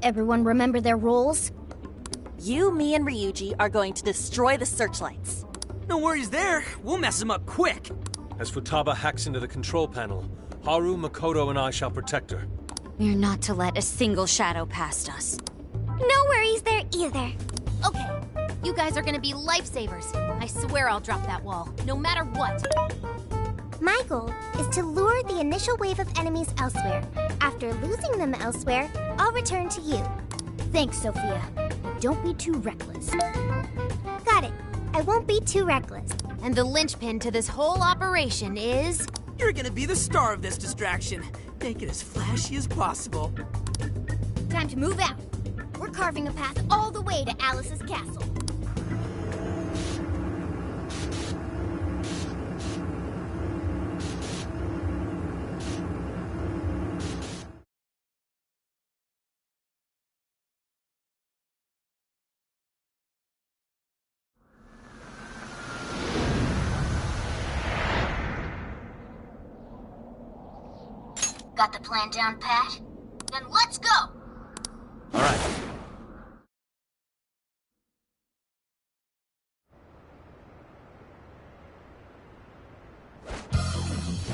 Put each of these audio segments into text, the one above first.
Everyone remember their roles? You, me, and Ryuji are going to destroy the searchlights. No worries there. We'll mess them up quick. As Futaba hacks into the control panel, Haru, Makoto, and I shall protect her. We're not to let a single shadow past us. No worries there either. Okay, you guys are gonna be lifesavers. I swear I'll drop that wall, no matter what. My goal is to lure the initial wave of enemies elsewhere. After losing them elsewhere, I'll return to you. Thanks, Sophia. Don't be too reckless. Got it. I won't be too reckless. And the linchpin to this whole operation is... You're gonna be the star of this distraction. Make it as flashy as possible. Time to move out. We're carving a path all the way to Alice's castle. Got the plan down, Pat? Then let's go! All right.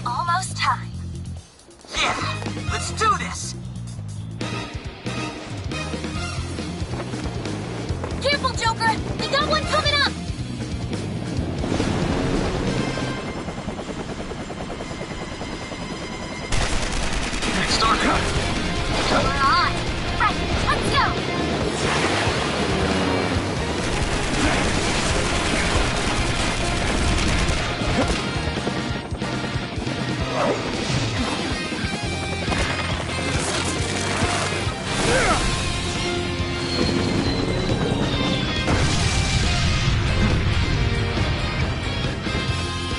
Almost time. Yeah, let's do this! Careful, Joker! We got one coming up! Starting. We're on! Right, let's go!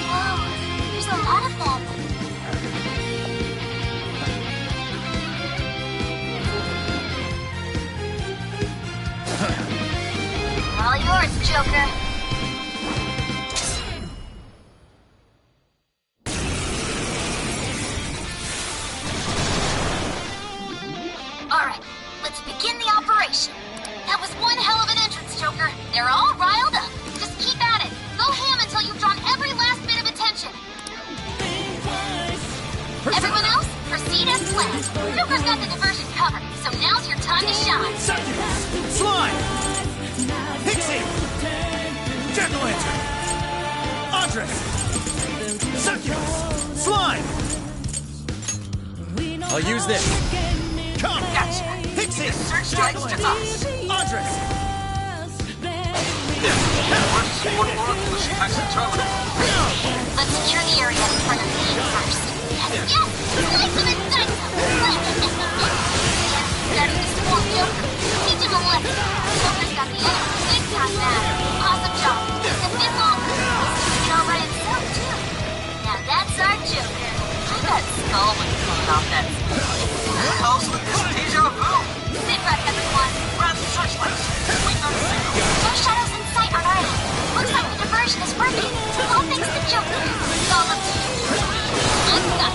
Whoa, there's a lot of them. All yours, Joker. Alright, let's begin the operation. That was one hell of an entrance, Joker. They're all riled up. Just keep at it. Go ham until you've drawn every last bit of attention. Everyone else, proceed as planned. Joker's got the diversion covered, so now's your time to shine. Slime! Pixie! Jack-o'-lantern! Andres! Succubus! Slime! I'll use this. Come! Gotcha! Pixie! Searchlights to us! Andres! Let's secure the area in front of me first. Yes! Slice them and dice them! Starting to swarm Joker. Teach him a lesson. Joker's got the enemy big time now. Awesome job. Just a bit longer. This is all by himself, too. Now that's our Joker. I got skull when coming off that spot. How's with this deja vu? Sit right, everyone. Grab the searchlights. Wait on the signal. No shadows in sight on our end. Looks like the diversion is working. All thanks to Joker. It's all up to you. Let's go.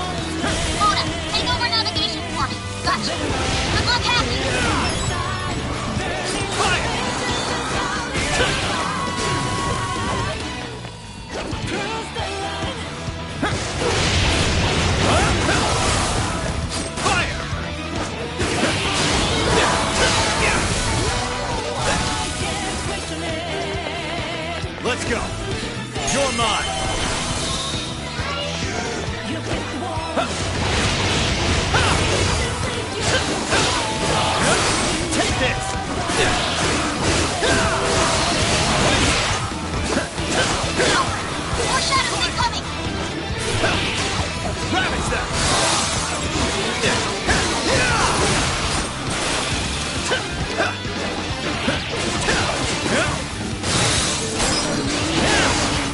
Mona, take over navigation for me. Gotcha. Good luck, Happy. Fire! Let's go. You're mine. Take this. More shadows incoming. Ravage them.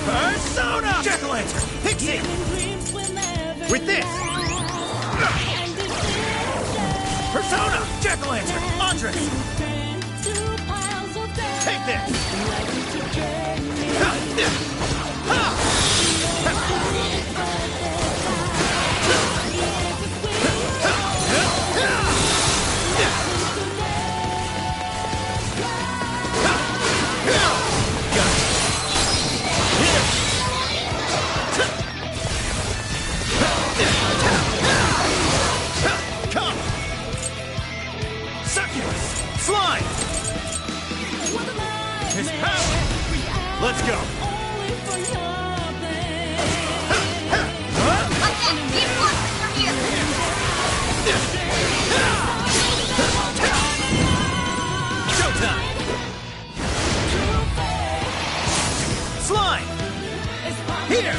Persona! Jack-o'-lantern! Pixie! With this! Persona! Jack-o'-lantern! Andres! Take this! Succubus! Slime! His power! Let's go! Showtime! Slime! Here!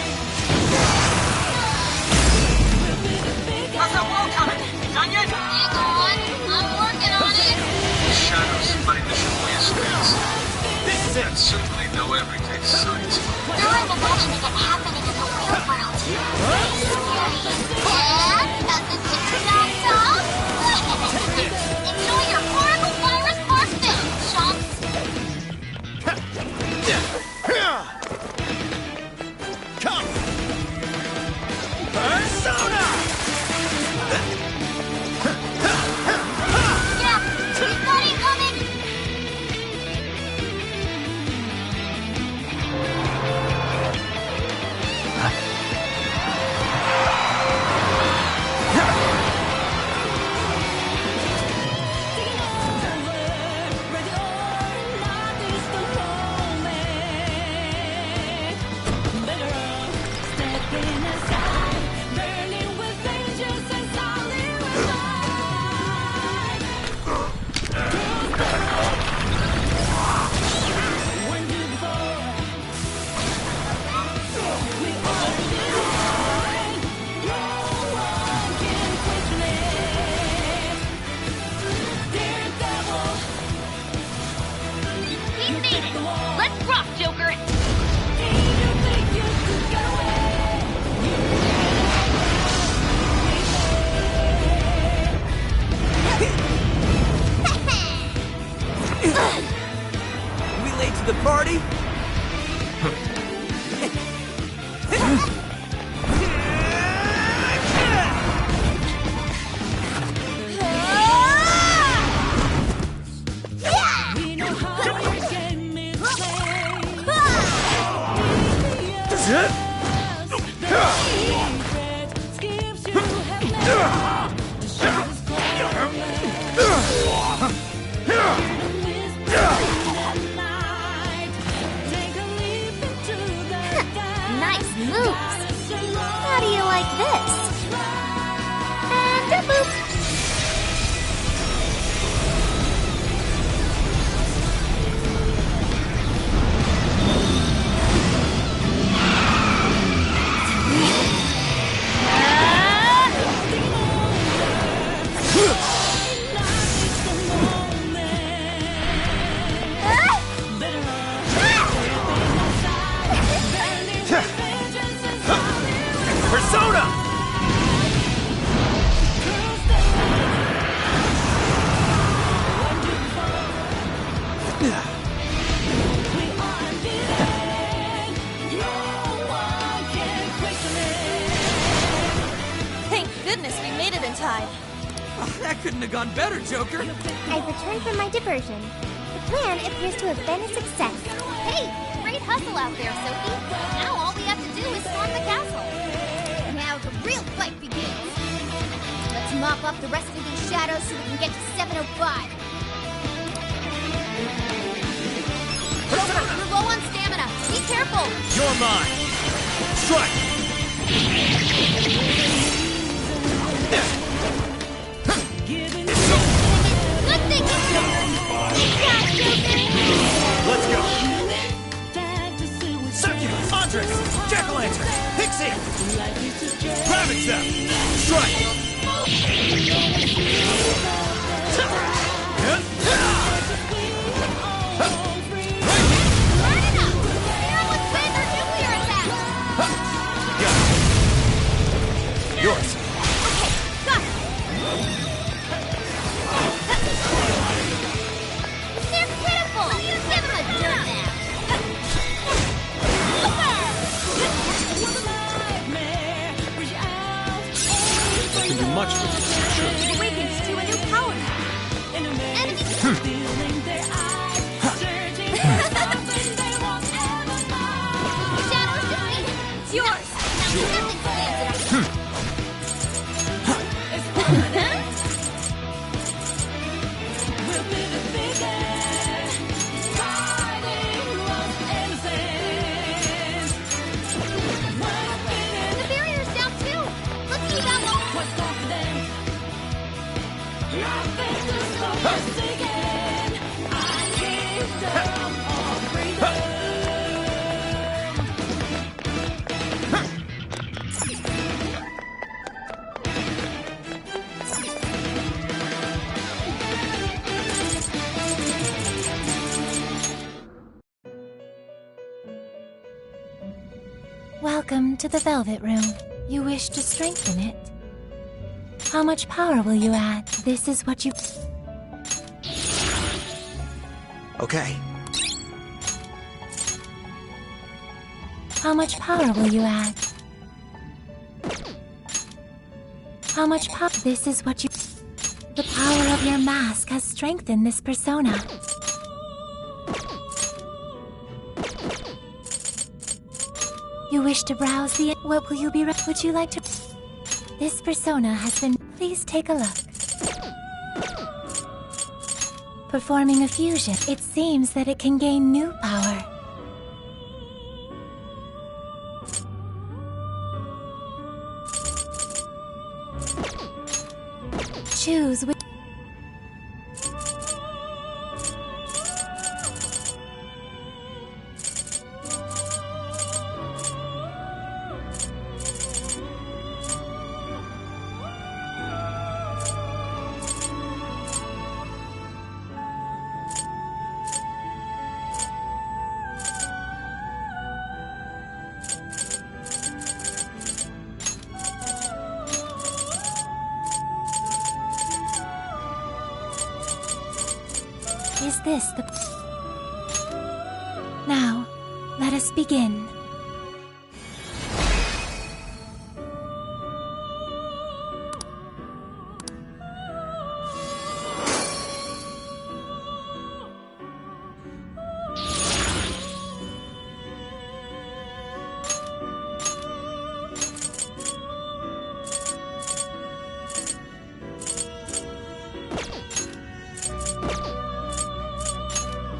How's that wall coming? Done yet? Hang on, I'm working on it. The shadows fighting the Shibuya streets. This is That's certainly no everyday sight. Now I'm imagining it happening in the real world. And as the ticker knocks off, enjoy your horrible virus birthday, chumps. Come! Persona! Yeah, we've got it coming. We made it. Let's rock, Joker. We late to the party? Nice moves. How do you like this? And a boop. Persona! Thank goodness we made it in time. That couldn't have gone better, Joker. I've returned from my diversion. The plan appears to have been a success. Hey, great hustle out there, Sophie. Now all we have to do is storm the castle. Now the real fight begins. Let's mop up the rest of these shadows so we can get to 705. Joker, you're low on stamina. Be careful. You're mine! Strike! Good thinking, Joker. Yeah, Joker. Let's go! Succubus! Andres! Jack-o'-lantern! Pixie! Gravity Zap! Strike! Burn it up. They're almost with their nuclear attack. Got it. Welcome to the Velvet Room. You wish to strengthen it? How much power will you add? This is what you... Okay. How much power will you add? How much power? This is what you... The power of your mask has strengthened this persona. You wish to browse the... What will you be... Would you like to... This persona has been... Please take a look. Performing a fusion, it seems that it can gain new power. Choose which... Is this the... Now, let us begin.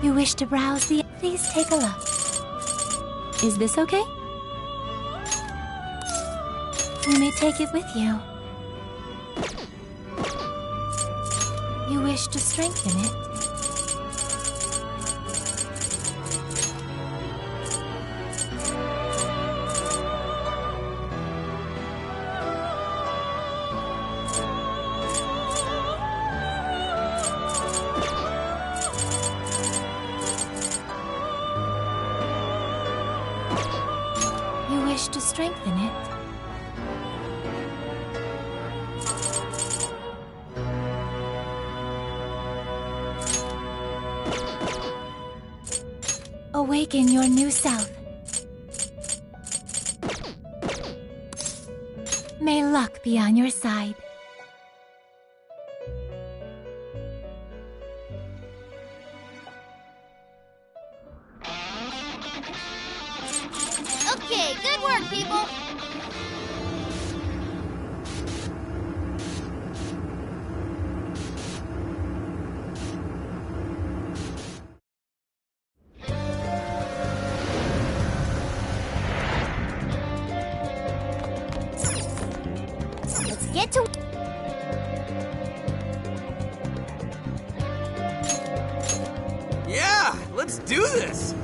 You wish to browse the... Please take a look. Is this okay? You may take it with you. You wish to strengthen it. To strengthen it. Awaken your new self. May luck be on your side. Okay, good work, people! Let's get to... Yeah, let's do this!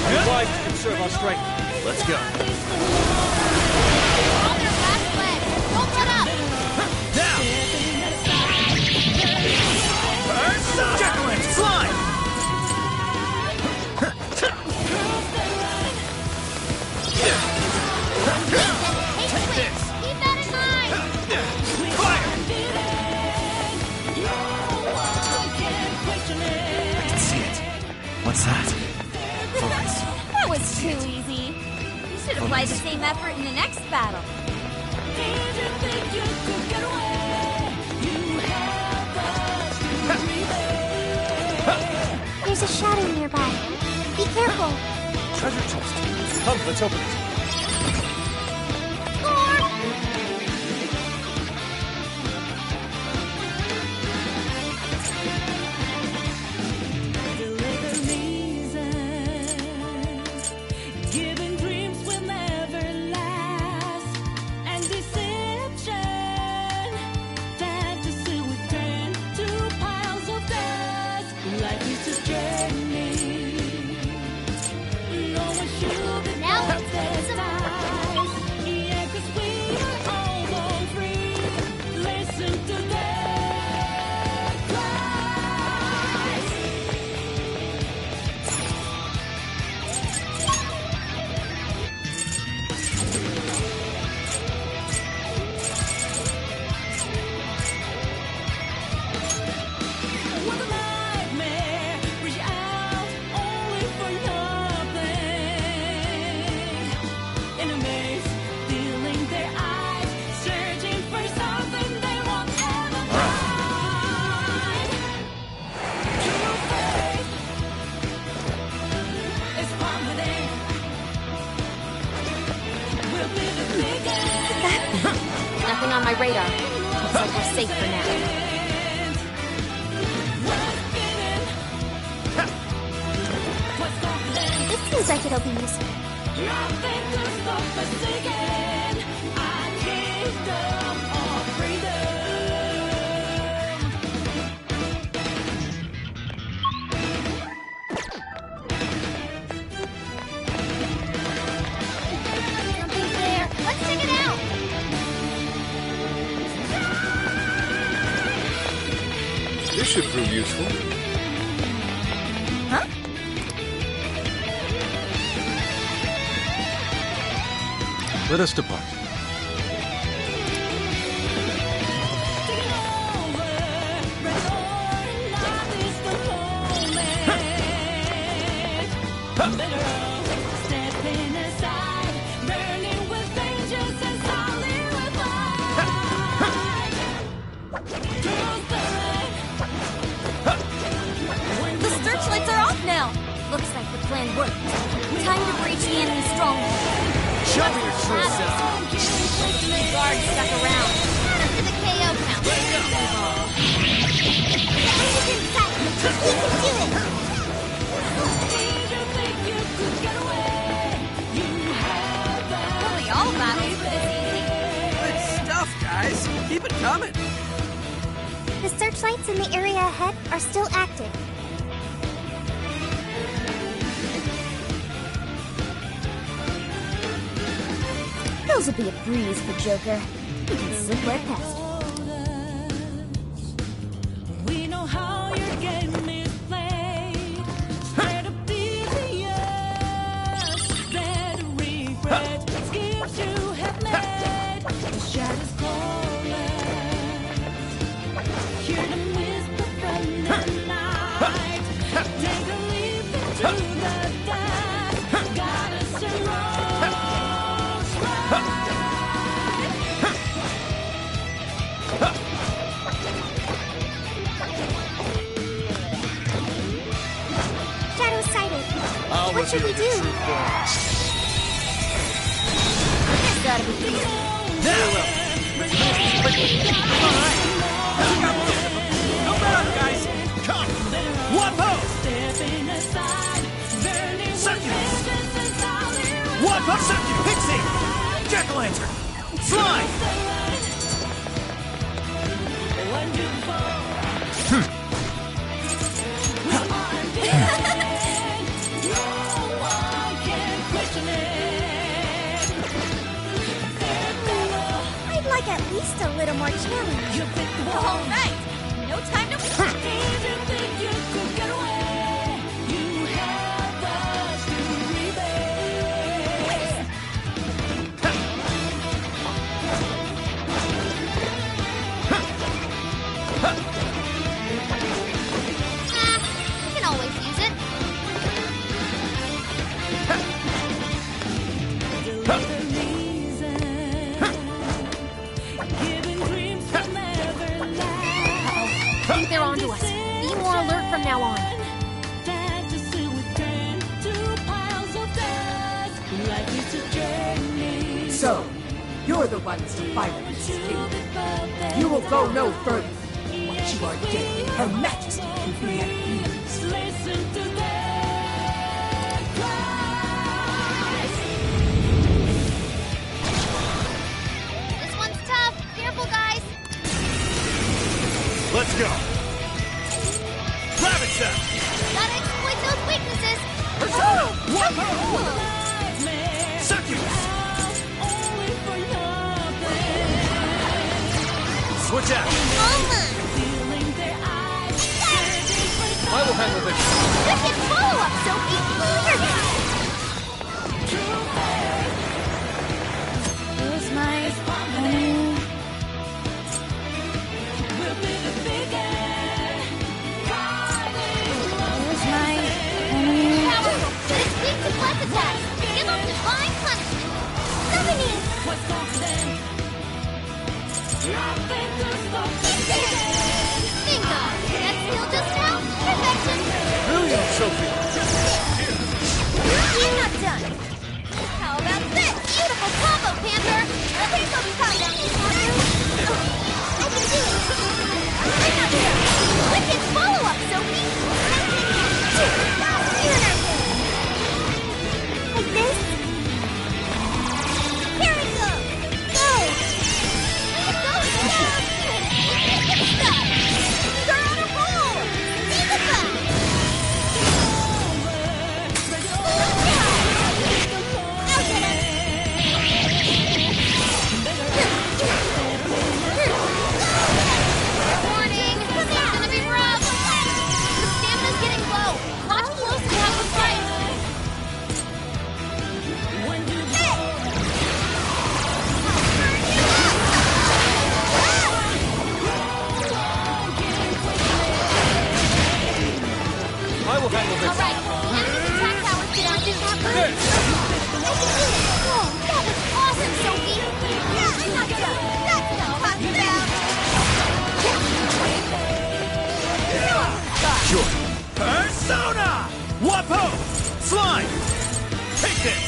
Advised to conserve our strength. Let's go. On your last leg. Don't let up. Now! Jack-o'-lantern, slide! Take this. Keep that in mind. Fire! I can see it. What's that? Focus. That was too easy. You should apply the same effort in the next battle. There's a shadow nearby. Be careful. Treasure chest. Come, let's open it. Now, some Nothing on my radar. Looks like we're safe for now. This seems like it'll be useful. Something's there. Let's check it out. This should prove useful. Huh? Let us depart. The searchlights are off now. Looks like the plan worked. Time to breach the enemy stronghold. Show me your true self. The guards stuck around. Add them to the KO count. This is inside. You can do it. Only all battles were this easy. Good stuff, guys. Keep it coming. The searchlights in the area ahead are still active. Those will be a breeze for Joker. He can slip right past it. We know how your game is played. Scared of devious, that regret skips you have made. The shadows calling. Hear them whisper from the night. Take a leap into the dark. Got us a rose right. Shadow sighted. I'll What should we reveal do? your true form. There's gotta be easy. Don't let up, guys. Come! One pose! Succubus! One pose! Succubus! Pixie! Jack-o'-lantern! Slide! least a little more challenge. All right. No time to... You can always use it. I think they're onto us. Be more alert from now on. So, you're the ones to fight this king. You will go no further. Once you are dead, Her Majesty can be at ease. This one's tough. Careful, guys. Let's go. Ravage them! Gotta exploit those weaknesses. Persona! Succubus! Switch out! I will handle this. Wicked follow-up, Sophie. Where's my enemy? Where's my enemy? Powerful, but it's weak to flesh attacks. Give them divine punishment. Summoning. Bingo. That skill just now? Perfection. Brilliant, Sophie. I'm not done. How about this? Beautiful combo, Panther. Please don't be proud of me. I can do it. I'm not done. Wicked follow-up, Sophie. Like this? Here we go. Go. Go, stop. Stop. You're on a roll. Take it back. I'll get it. Warning. This is gonna be rough. The stamina's getting low. Watch close and have them fight. I will handle this. All right. Enemy's attack powers get on this half. I can do it. Whoa, that was awesome, Sophie. Yeah, I'm not done. That's not talking about. Sure. Persona! Wapo! Slime! Take this!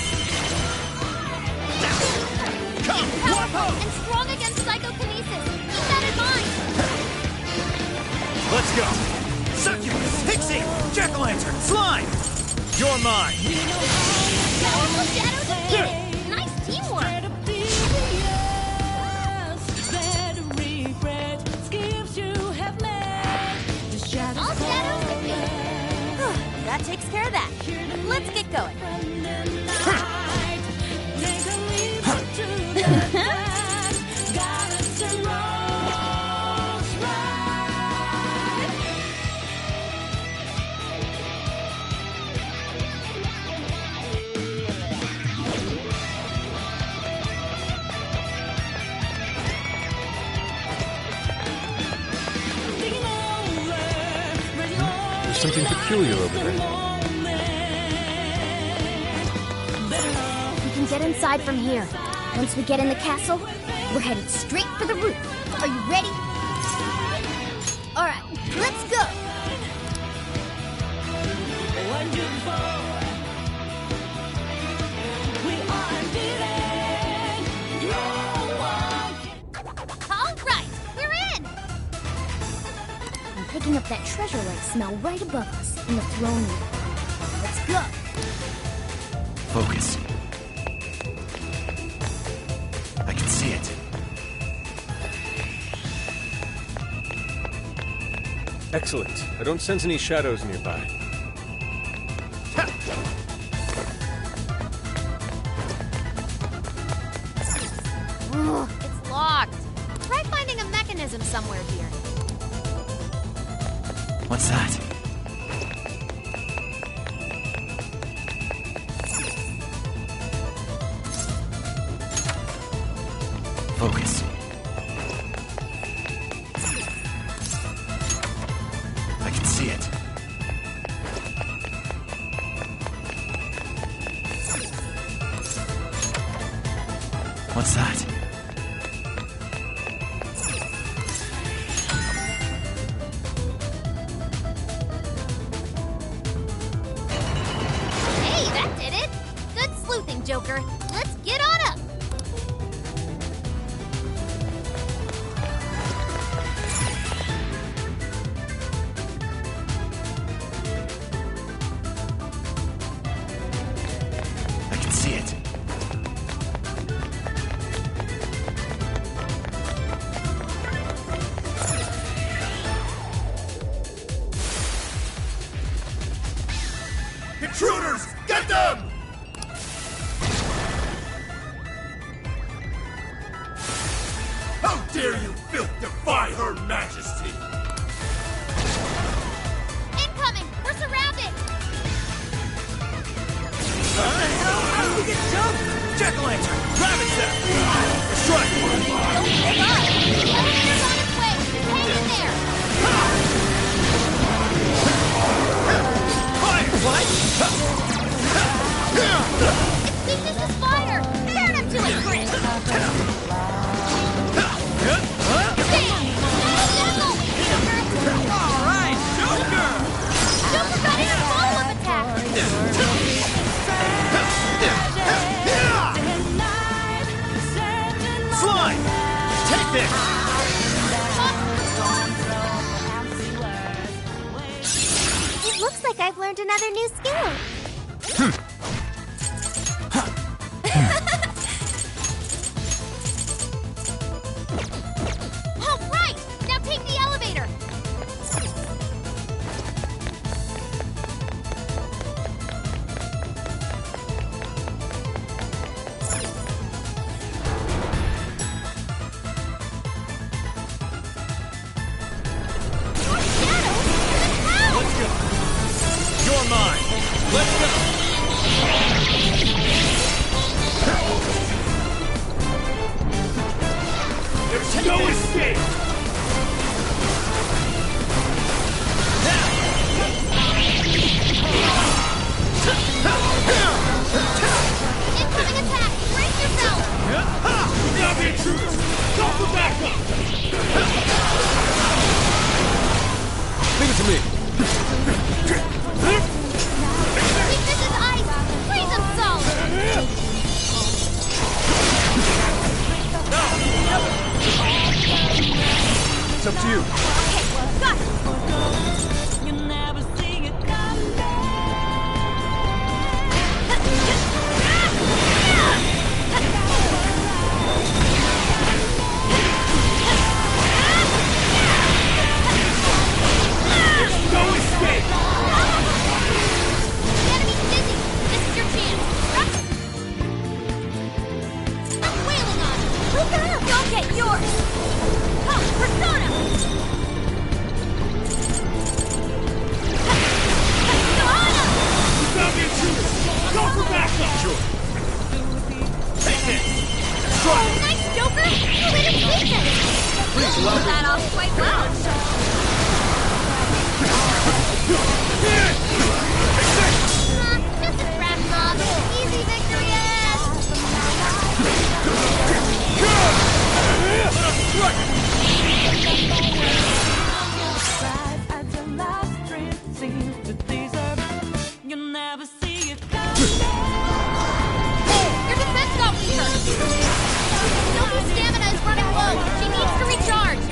Come, Powerful Wapo! and strong against psychokinesis. Keep that in mind. Let's go! Succubus! Pixie! Jack-o'-lantern! Slime! You're mine! Powerful shadows defeated. Nice teamwork. All shadows defeated. That takes care of that. Let's get going. There's something peculiar over there. We can get inside from here. Once we get in the castle, we're headed straight for the roof. Are you ready? All right, let's go. All right, we're in. I'm picking up that treasure-like smell right above us in the throne room. Let's go. Focus. I can see it. Excellent. I don't sense any shadows nearby. Ugh, it's locked. mechanism somewhere here. What's that? Focus. I can see it. What's that? Hey, that did it! Good sleuthing, Joker. Let's get on up! I can see it. Intruders! Get them! How dare you filth defy Her Majesty! Incoming! We're surrounded! How the hell? How did we get jumped? Jack-o'-lantern! Grab it, Zach! Strike! Don't give up! Elevator's on its way! Hang in there! Fire! What? Its weakness is fire! Burn him to it, Chris! Alright, Joker! Joker got his follow-up attack! Slime! Take this! It looks like I've learned another new skill. All right! Now take the elevator! Let's go! You're mine! Let's go! There's no escape! Incoming attack! Brace yourself! Now the intruders! Go for backup! Leave it to me. Weakness is ice! Freeze them solid! It's up to you. Okay, got it! You never see it coming. No escape! The enemy's busy! This is your chance! I'm wailing on you! Look out! Go get yours! Come, Persona! Persona! You found the intruders! Go for backup! Sure. Take this! Oh, nice, Joker! You lit his weakness! Please Pulled allow me. that off quite well! Just a scrap mob. Easy victorious! You never see it coming. Your defense got weaker! Sophie's stamina is running low. She needs to recharge.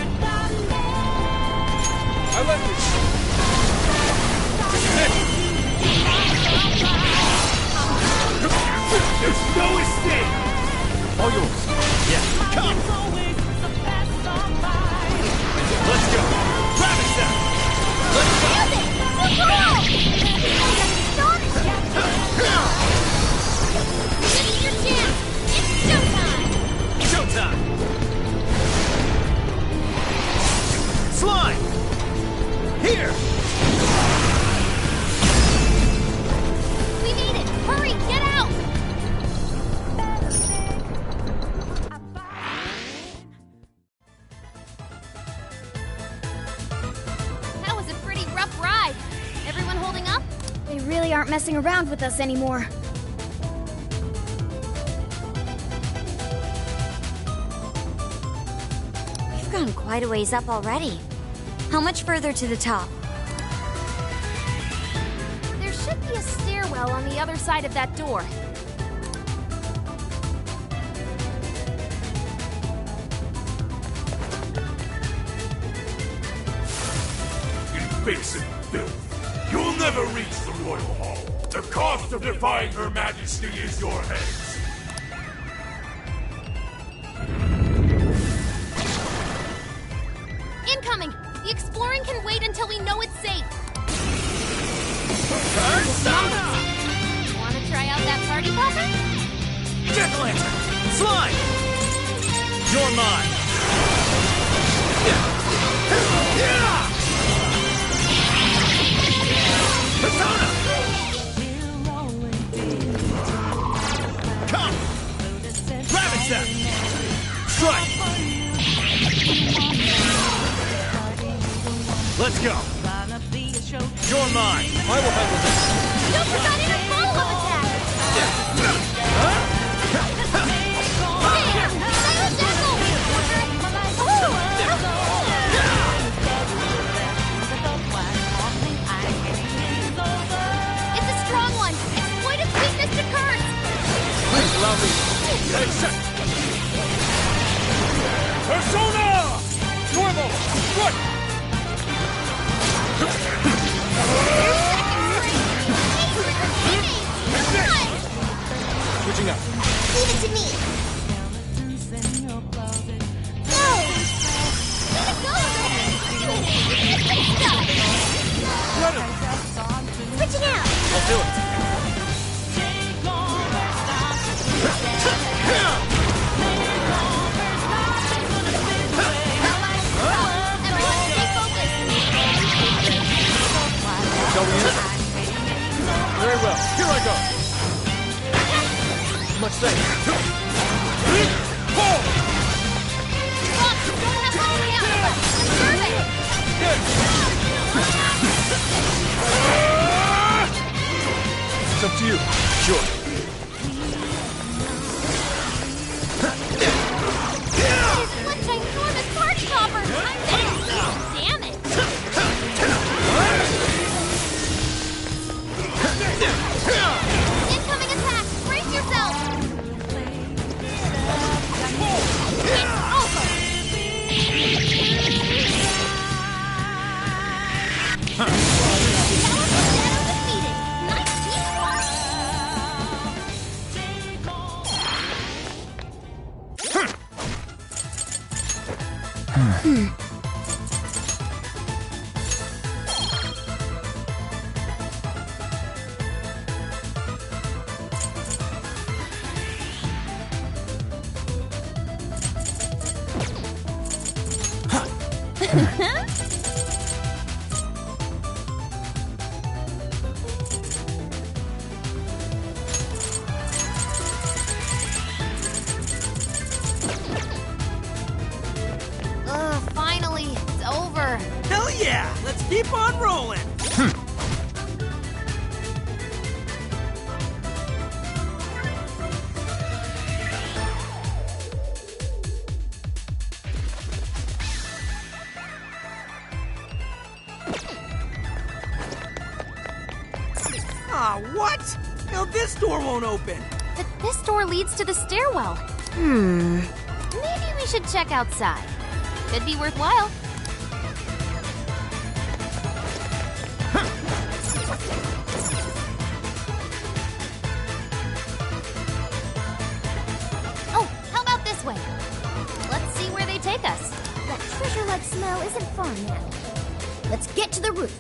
I love you. There's no escape! All yours. Yeah, come! Let's go! Grab it, Zach! Let's go! Music! So cool! Astonishing! This is your chance! It's showtime! Showtime! messing around with us anymore. We've gone quite a ways up already. How much further to the top? There should be a stairwell on the other side of that door. Invasive filth. You'll never reach the Royal Hall. The cost of defying Her Majesty is your heads. Incoming! The exploring can wait until we know it's safe. Wanna try out that party popper? Jack-o'-lantern! Slime! You're mine! Persona! Come! Rabbit Step! Strike! Let's go! You're mine! I will handle this. You forgot in a follow-up attack! Damn! It's a strong one! Exploit its weakness to curse! Please allow me. Persona! Normal! Strike! Switching up. Leave it to me. No! Let it go already! Ready! Switching out. I'll do it. Everyone stay focused! Shall we use it? Very well. Here I go. Much safe. Boss, you don't have long hands left! Observe it! It's up to you. Sure. It's one ginormous party popper! Damn it! Incoming attack! Brace yourself! It's over! Shadow defeated! Nice teamwork! Finally, it's over. Hell yeah! Let's keep on rolling! Ah, what? Now this door won't open. But this door leads to the stairwell. Maybe we should check outside. Could be worthwhile. Oh, how about this way? Let's see where they take us. That treasure-like smell isn't far now. Let's get to the roof.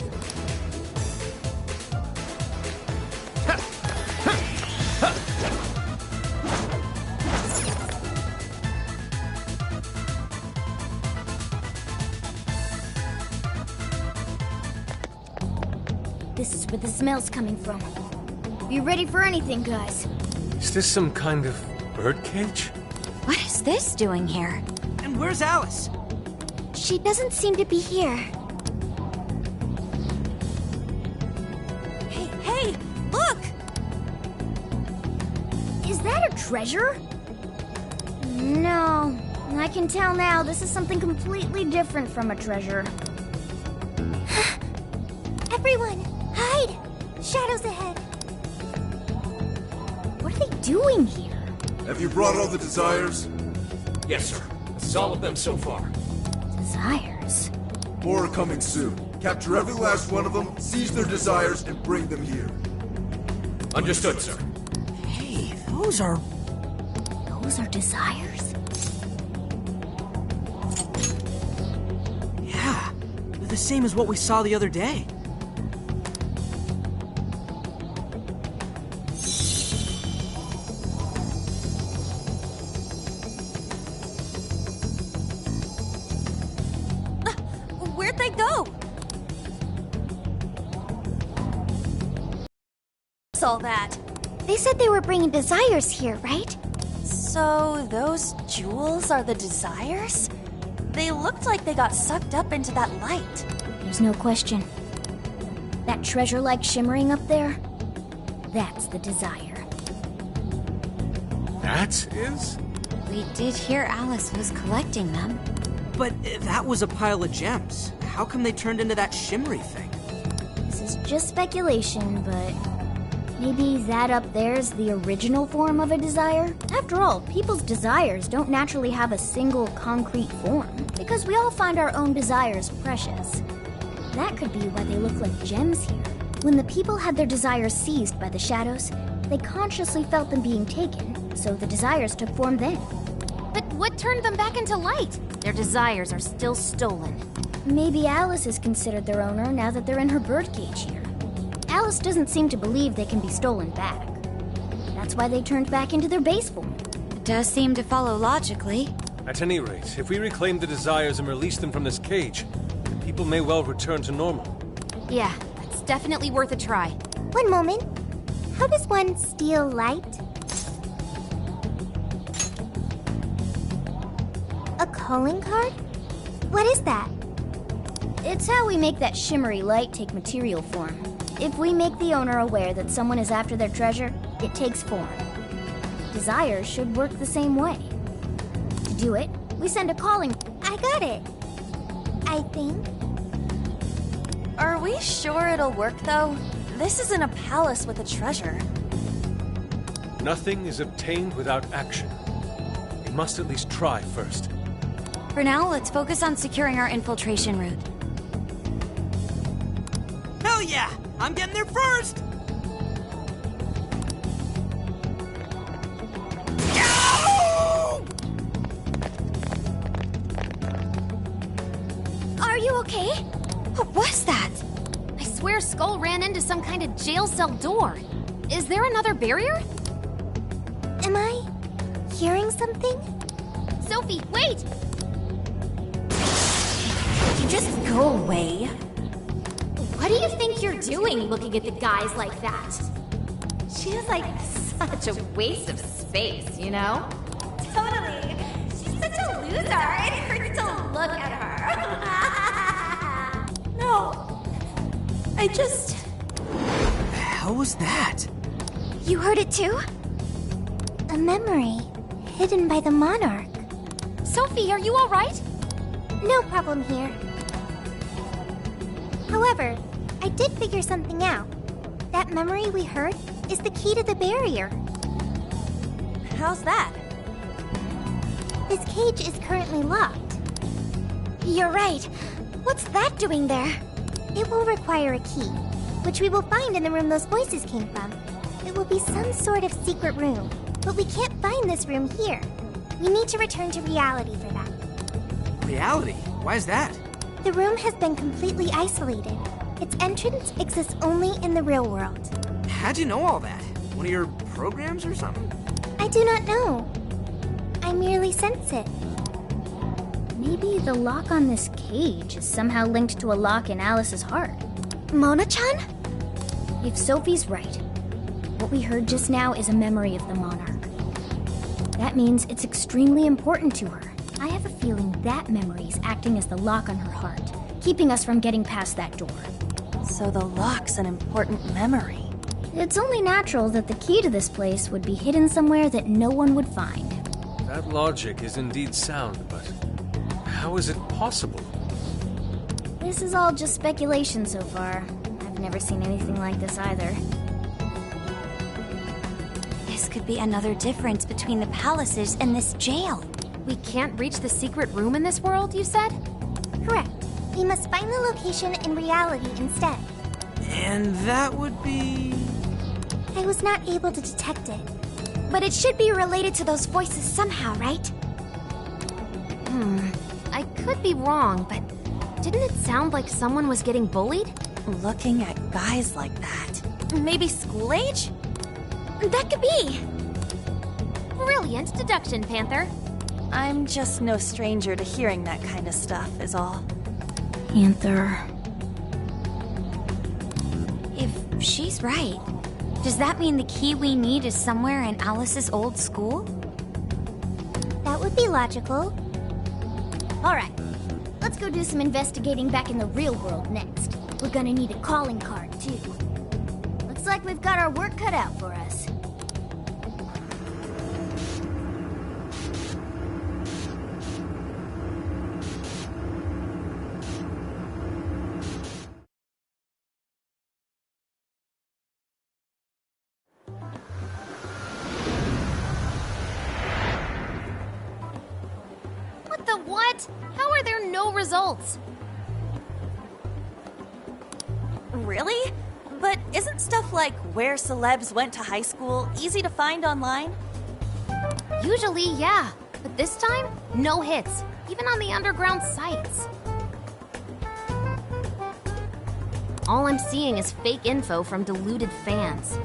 This is where the smell's coming from. Be ready for anything, guys. Is this some kind of birdcage? What is this doing here? And where's Alice? She doesn't seem to be here. Hey, look! Is that a treasure? No. I can tell now this is something completely different from a treasure. Everyone, hide! Shadows ahead. What are they doing here? Have you brought all the desires? Yes, sir. This is all of them so far. Desires? More are coming soon. Capture every last one of them, seize their desires, and bring them here. Understood, sir. Hey, those are desires? Yeah, they're the same as what we saw the other day. Where'd they go? What's all that? They said they were bringing desires here, right? So those jewels are the desires? They looked like they got sucked up into that light. There's no question. That treasure-like shimmering up there, that's the desire. That is? We did hear Alice was collecting them. But that was a pile of gems. How come they turned into that shimmery thing? This is just speculation, but maybe that up there's the original form of a desire? After all, people's desires don't naturally have a single concrete form, because we all find our own desires precious. That could be why they look like gems here. When the people had their desires seized by the shadows, they consciously felt them being taken, so the desires took form then. But what turned them back into light? Their desires are still stolen. Maybe Alice is considered their owner now that they're in her birdcage here. Alice doesn't seem to believe they can be stolen back. That's why they turned back into their base form. It does seem to follow logically. At any rate, if we reclaim the desires and release them from this cage, then people may well return to normal. Yeah, that's definitely worth a try. One moment. How does one steal light? A calling card? What is that? It's how we make that shimmery light take material form. If we make the owner aware that someone is after their treasure, it takes form. Desires should work the same way. To do it, we send a calling. I got it. I think. Are we sure it'll work, though? This isn't a palace with a treasure. Nothing is obtained without action. We must at least try first. For now, let's focus on securing our infiltration route. Hell yeah! I'm getting there first! Are you okay? What was that? I swear Skull ran into some kind of jail cell door. Is there another barrier? Am I hearing something? Sophie, wait! You just go away. What do you think you're doing looking at the guys like that? She's like such a waste of space, you know? Totally. She's such a loser. It hurts to look at her. No. I just... The hell was that? You heard it too? A memory hidden by the monarch. Sophie, are you all right? No problem here. However, I did figure something out. That memory we heard is the key to the barrier. How's that? This cage is currently locked. You're right. What's that doing there? It will require a key, which we will find in the room those voices came from. It will be some sort of secret room, but we can't find this room here. We need to return to reality for that. Reality? Why is that? The room has been completely isolated. Its entrance exists only in the real world. How'd you know all that? One of your programs or something? I do not know. I merely sense it. Maybe the lock on this cage is somehow linked to a lock in Alice's heart. Mona-chan? If Sophie's right, what we heard just now is a memory of the monarch. That means it's extremely important to her. I have a feeling that memory is acting as the lock on her heart, keeping us from getting past that door. So the lock's an important memory. It's only natural that the key to this place would be hidden somewhere that no one would find. That logic is indeed sound, but how is it possible? This is all just speculation so far. I've never seen anything like this either. This could be another difference between the palaces and this jail. We can't reach the secret room in this world, you said? Correct. We must find the location in reality instead. And that would be... I was not able to detect it. But it should be related to those voices somehow, right? I could be wrong, but didn't it sound like someone was getting bullied? Looking at guys like that. Maybe school age? That could be. Brilliant deduction, Panther. I'm just no stranger to hearing that kind of stuff, is all. Panther. If she's right, does that mean the key we need is somewhere in Alice's old school? That would be logical. Alright, let's go do some investigating back in the real world next. We're gonna need a calling card, too. Looks like we've got our work cut out for us. What the what? How are there no results? Really? But isn't stuff like where celebs went to high school easy to find online? Usually, yeah. But this time, no hits. Even on the underground sites. All I'm seeing is fake info from deluded fans.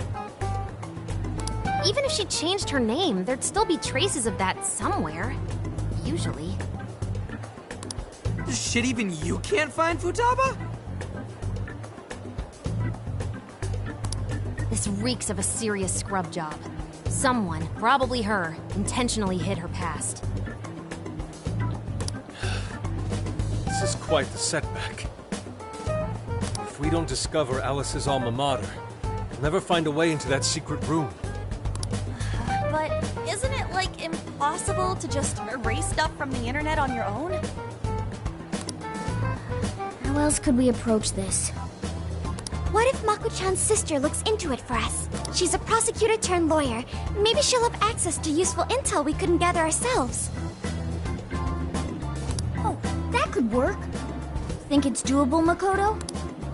Even if she changed her name, there'd still be traces of that somewhere. Usually. Shit, even you can't find Futaba? This reeks of a serious scrub job. Someone, probably her, intentionally hid her past. This is quite the setback. If we don't discover Alice's alma mater, we'll never find a way into that secret room. But isn't it, like, impossible to just erase stuff from the internet on your own? How else could we approach this? What if Mako-chan's sister looks into it for us? She's a prosecutor turned lawyer. Maybe she'll have access to useful intel we couldn't gather ourselves. Oh, that could work. Think it's doable, Makoto?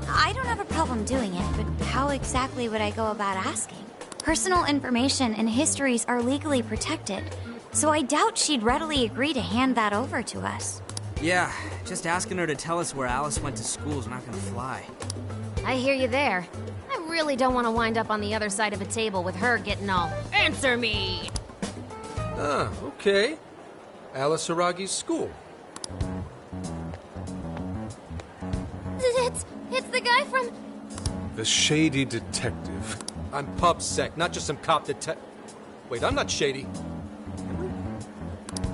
I don't have a problem doing it, but how exactly would I go about asking? Personal information and histories are legally protected, so I doubt she'd readily agree to hand that over to us. Yeah, just asking her to tell us where Alice went to school is not gonna fly. I hear you there. I really don't want to wind up on the other side of a table with her getting all, "Answer me!" Ah, okay. Alice Hiiragi's school. It's the guy from... The shady detective. I'm pub-sec, not just some cop detective. Wait, I'm not shady.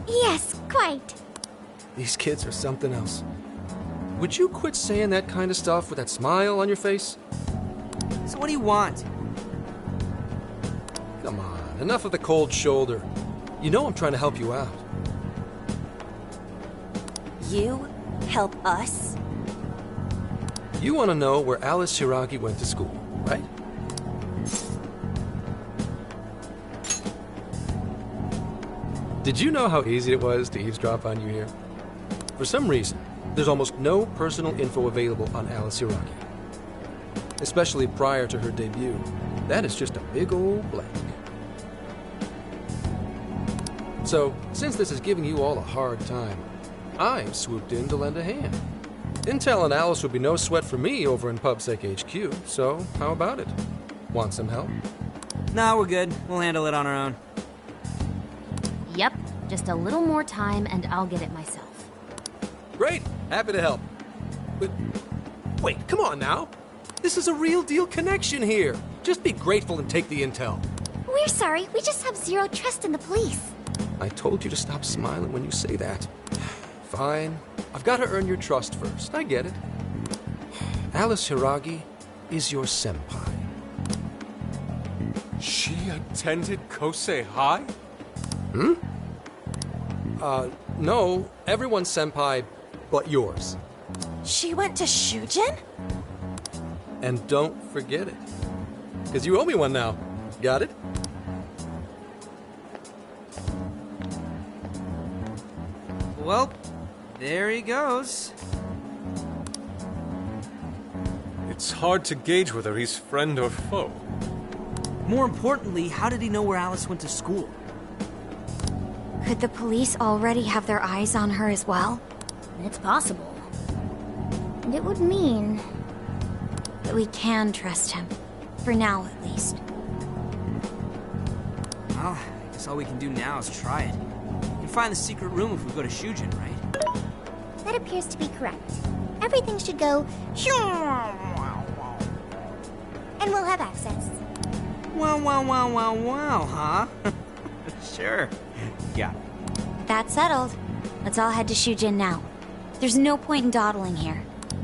Yes, quite. These kids are something else. Would you quit saying that kind of stuff with that smile on your face? So what do you want? Come on, enough of the cold shoulder. You know I'm trying to help you out. You help us? You want to know where Alice Hiiragi went to school, right? Did you know how easy it was to eavesdrop on you here? For some reason, there's almost no personal info available on Alice Hiiragi. Especially prior to her debut. That is just a big old blank. So, since this is giving you all a hard time, I swooped in to lend a hand. Intel and Alice would be no sweat for me over in PubSec HQ, so how about it? Want some help? Nah, we're good. We'll handle it on our own. Yep, just a little more time and I'll get it myself. Great! Happy to help. But wait, come on now. This is a real deal connection here. Just be grateful and take the intel. We're sorry, we just have zero trust in the police. I told you to stop smiling when you say that. Fine. I've got to earn your trust first. I get it. Alice Hiiragi is your senpai. She attended Kosei High? Hmm? No. Everyone's senpai but yours. She went to Shujin? And don't forget it. Because you owe me one now. Got it? Well, there he goes. It's hard to gauge whether he's friend or foe. More importantly, how did he know where Alice went to school? Could the police already have their eyes on her as well? It's possible. And it would mean that we can trust him. For now, at least. Well, I guess all we can do now is try it. We can find the secret room if we go to Shujin, right? That appears to be correct. Everything should go... and we'll have access. Wow, huh? Sure. Yeah. That's settled. Let's all head to Shujin now. There's no point in dawdling here.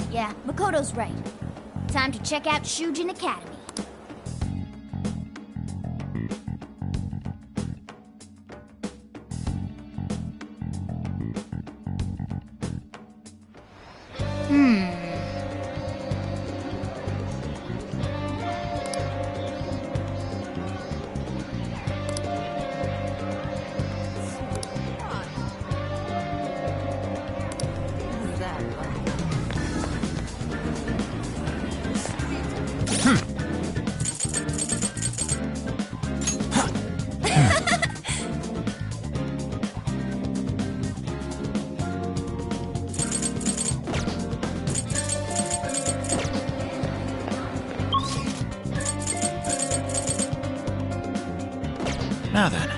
Yeah, Makoto's right. Time to check out Shujin Academy. Now then.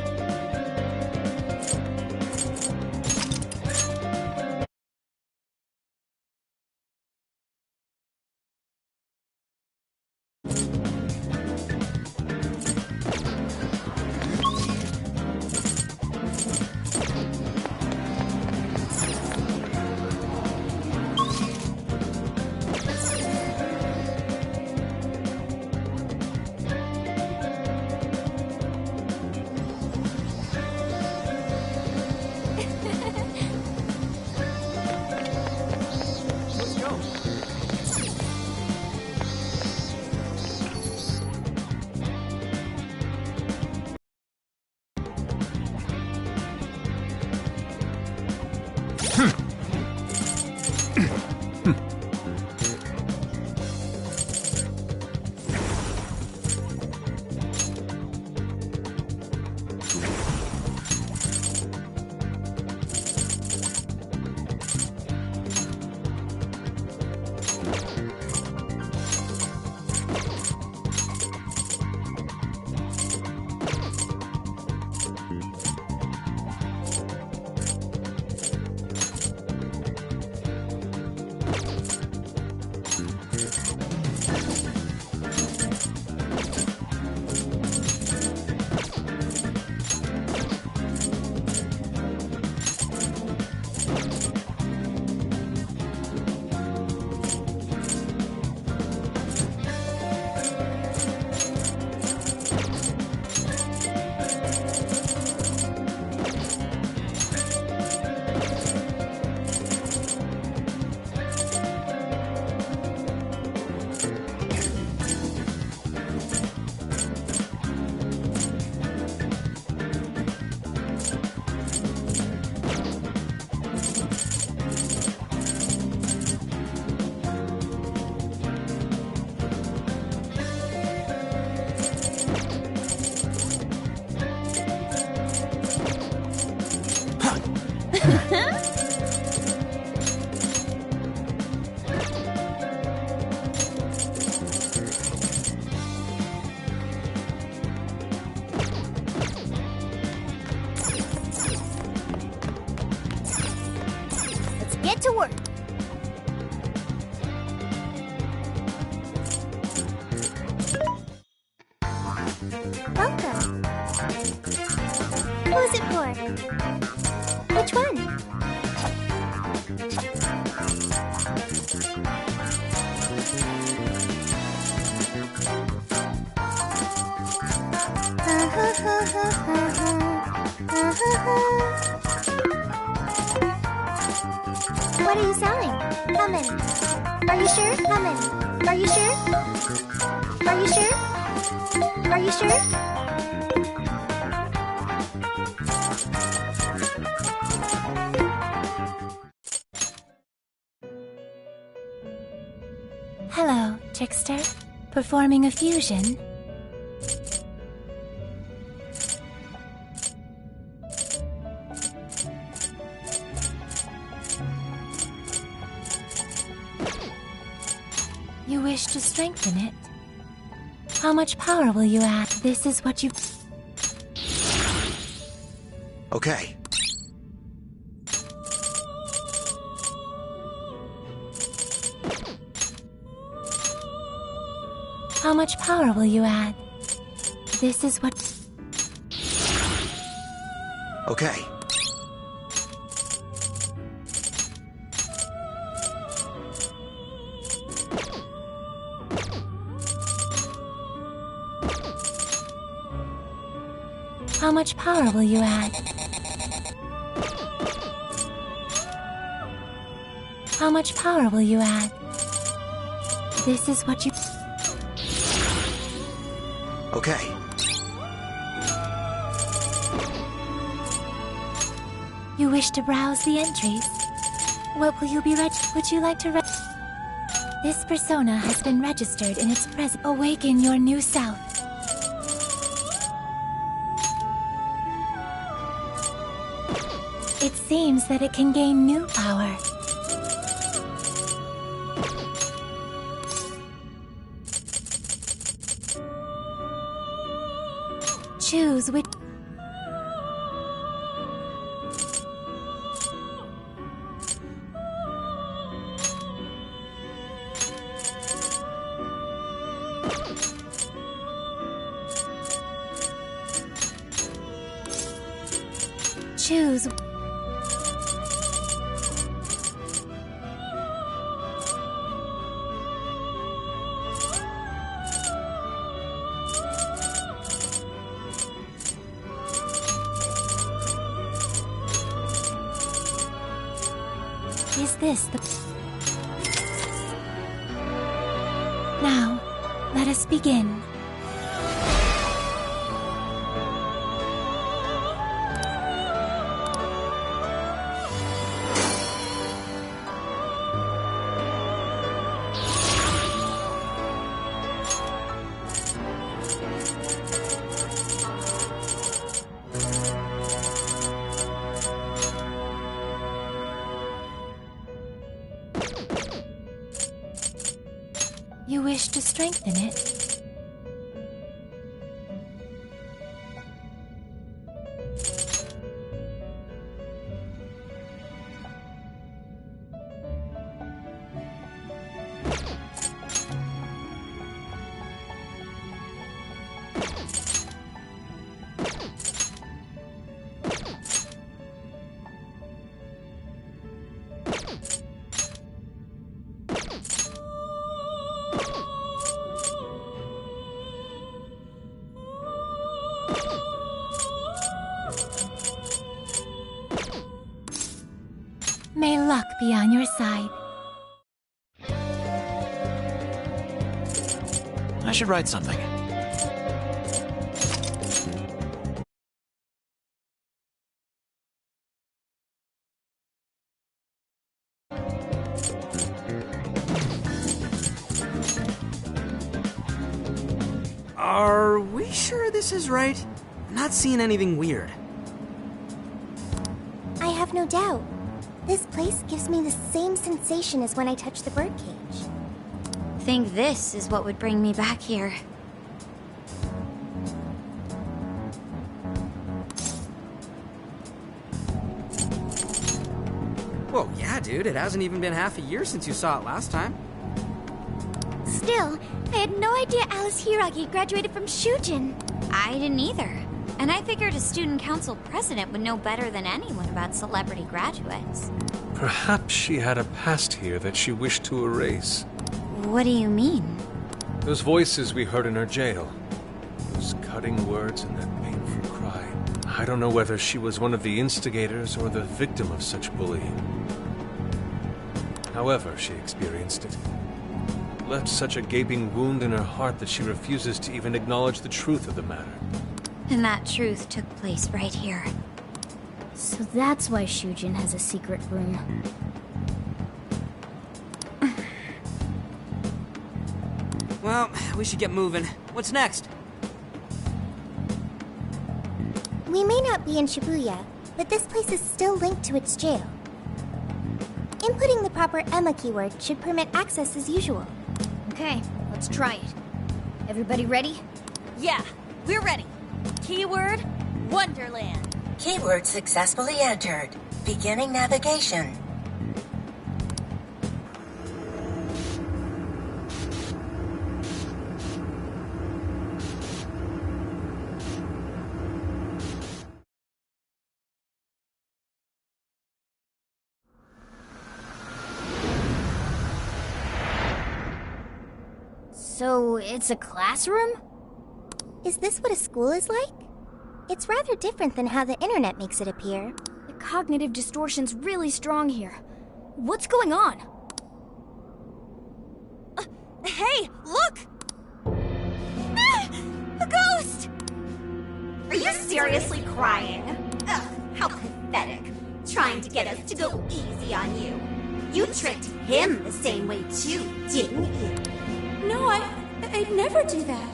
Get to work. Welcome. Who's it for? Which one? What are you selling? Come in. Are you sure? Come in. Are you sure? Are you sure? Are you sure? Hello, trickster. Performing a fusion? You wish to strengthen it? How much power will you add? This is what you... Okay. How much power will you add? This is what... Okay. How much power will you add? How much power will you add? This is what you... Okay. You wish to browse the entries? What will you be Would you like to This persona has been registered in its present. Awaken your new self. It seems that it can gain new power. Choose which... Choose... Is this the... Now, let us begin. You wish to strengthen it? May luck be on your side. I should write something. Are we sure this is right? I'm not seeing anything weird. I have no doubt. This place gives me the same sensation as when I touch the birdcage. Think this is what would bring me back here. Whoa, yeah, dude, it hasn't even been half a year since you saw it last time. Still, I had no idea Alice Hiiragi graduated from Shujin. I didn't either. And I figured a student council president would know better than anyone about celebrity graduates. Perhaps she had a past here that she wished to erase. What do you mean? Those voices we heard in her jail. Those cutting words and that painful cry. I don't know whether she was one of the instigators or the victim of such bullying. However she experienced it, left such a gaping wound in her heart that she refuses to even acknowledge the truth of the matter. And that truth took place right here. So that's why Shujin has a secret room. Well, we should get moving. What's next? We may not be in Shibuya, but this place is still linked to its jail. Inputting the proper Emma keyword should permit access as usual. Okay, let's try it. Everybody ready? Yeah, we're ready. Keyword, Wonderland. Keyword successfully entered. Beginning navigation. So, it's a classroom? Is this what a school is like? It's rather different than how the internet makes it appear. The cognitive distortion's really strong here. What's going on? Hey, look! Ah, a ghost! Are you seriously crying? Ugh, how pathetic. Trying to get us to go easy on you. You tricked him the same way too, didn't you? No, I'd never do that.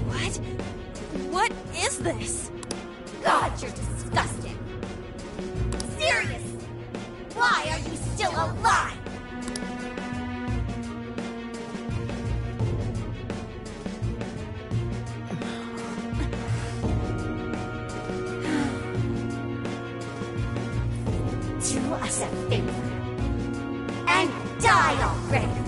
What? What is this? God, you're disgusting. Serious! Why are you still alive? Do us a favor and die already.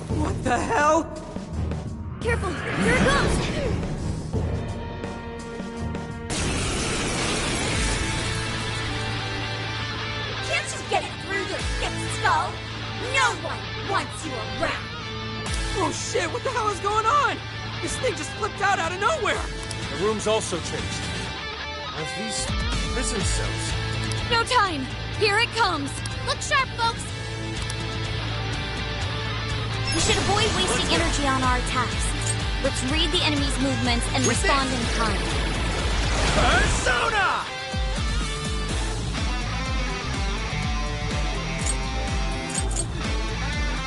What the hell? Careful, here it comes! Can't you get it through your thick skull? No one wants you around. Oh shit, what the hell is going on? This thing just flipped out of nowhere! The room's also changed. Are these prison cells? No time! Here it comes! Look sharp, folks! We should avoid wasting energy on our attacks. Let's read the enemy's movements and respond in kind. Persona!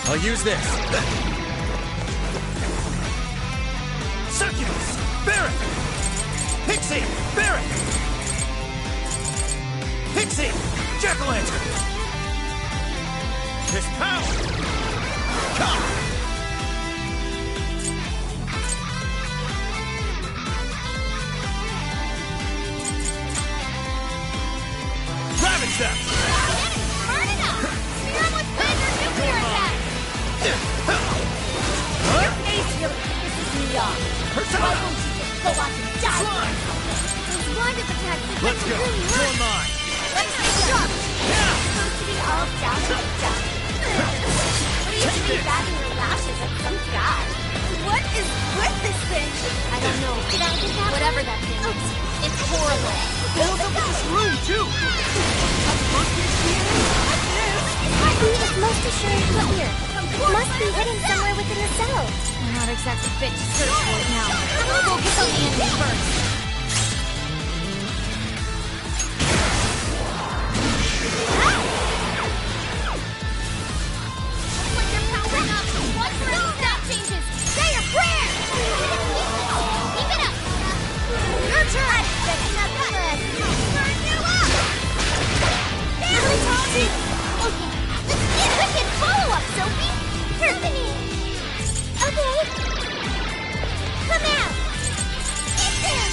I'll use this. Succubus! Barrack! Pixie! Barrack! Pixie! Jack-o'-lantern! His power! Come! Ravage them! Burn it up! Spear him with laser nuclear attack! Your face really pisses me off. Why won't you just go off and die? Those blinded attacks that Let's go! really hurt! You're mine! Let's shot! Supposed to be all down and done. What are you doing batting your lashes at some guy? What is with this thing? I don't know. Did I get that? Whatever that thing is, it's horrible. Fills up this room, too! It's most assuredly here. It must be hidden somewhere within the cell. We're not exactly fit to search for it now. Focus on the enemy first. Looks like they're powering up. Watch for any stat changes. Say your prayer! Keep it up! Your turn! Setting up the list. Turn you up! Damn it, Tommy! Okay, let's see a wicked follow-up, Sophie! Perfect! Okay. Come out! Get there!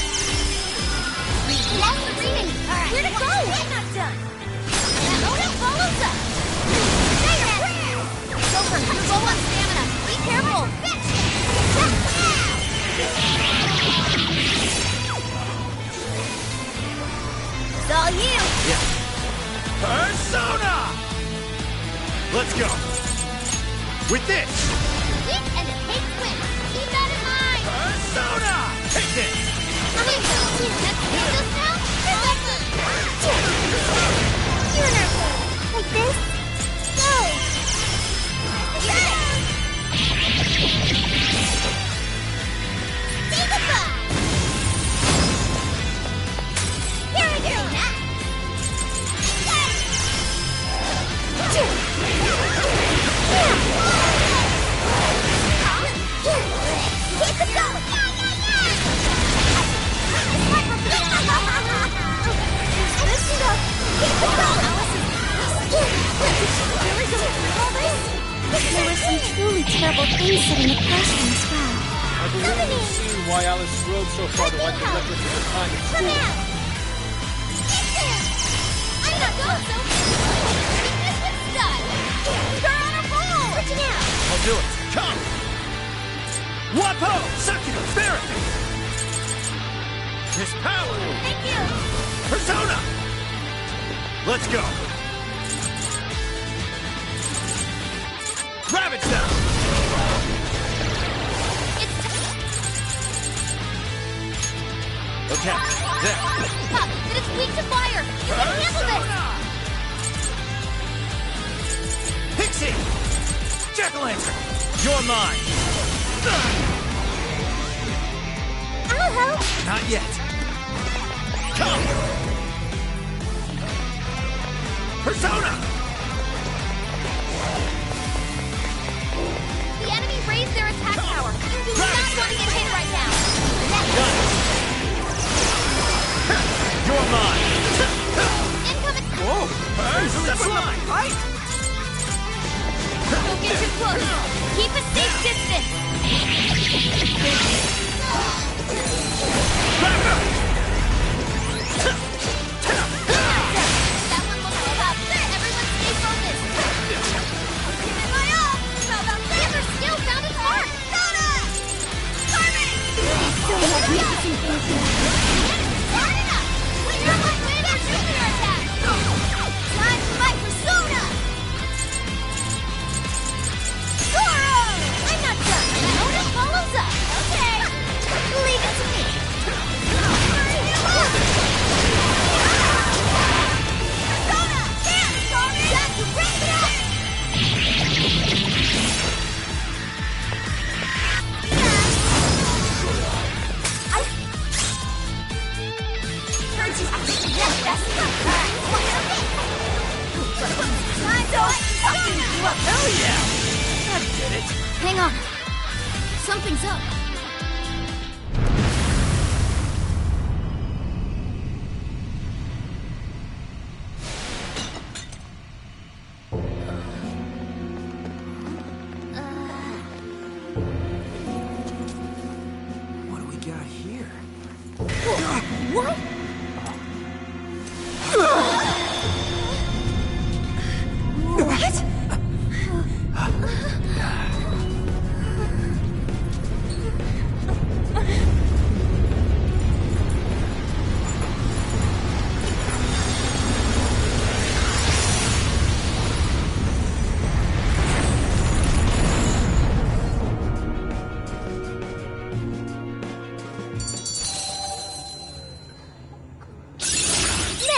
getting a question as well. I believe you've seen why Alice rode so far to wipe the record of her time at school. I'm not going so. This one's done. You're on a roll. Switching out. I'll do it. Come! Wapo! Succubus Spirit! His power! Thank you. Persona! Let's go! Rabbit sound! Okay, there. But it's weak to fire. You can handle this. Pixie! Jack-o'-lantern! You're mine! I'll help. Not yet. Come! Persona! The enemy raised their attack power. You do not want to get hit right now. Done. You're mine! Incoming. Whoa! Step aside! Don't get too close. Keep a safe distance. That one looks tough. Everyone stay focused. Give it my all. How about that? Their skill found its mark. Carmen! Hard enough. Clear up my way their nuclear attack. Time for my persona. I'm not done. Ona follows up. Okay. Leave it to me. Persona! Dance, Tommy! Time to wrap it up! Hell yeah! I did it! Hang on. Something's up. What do we got here? What? What?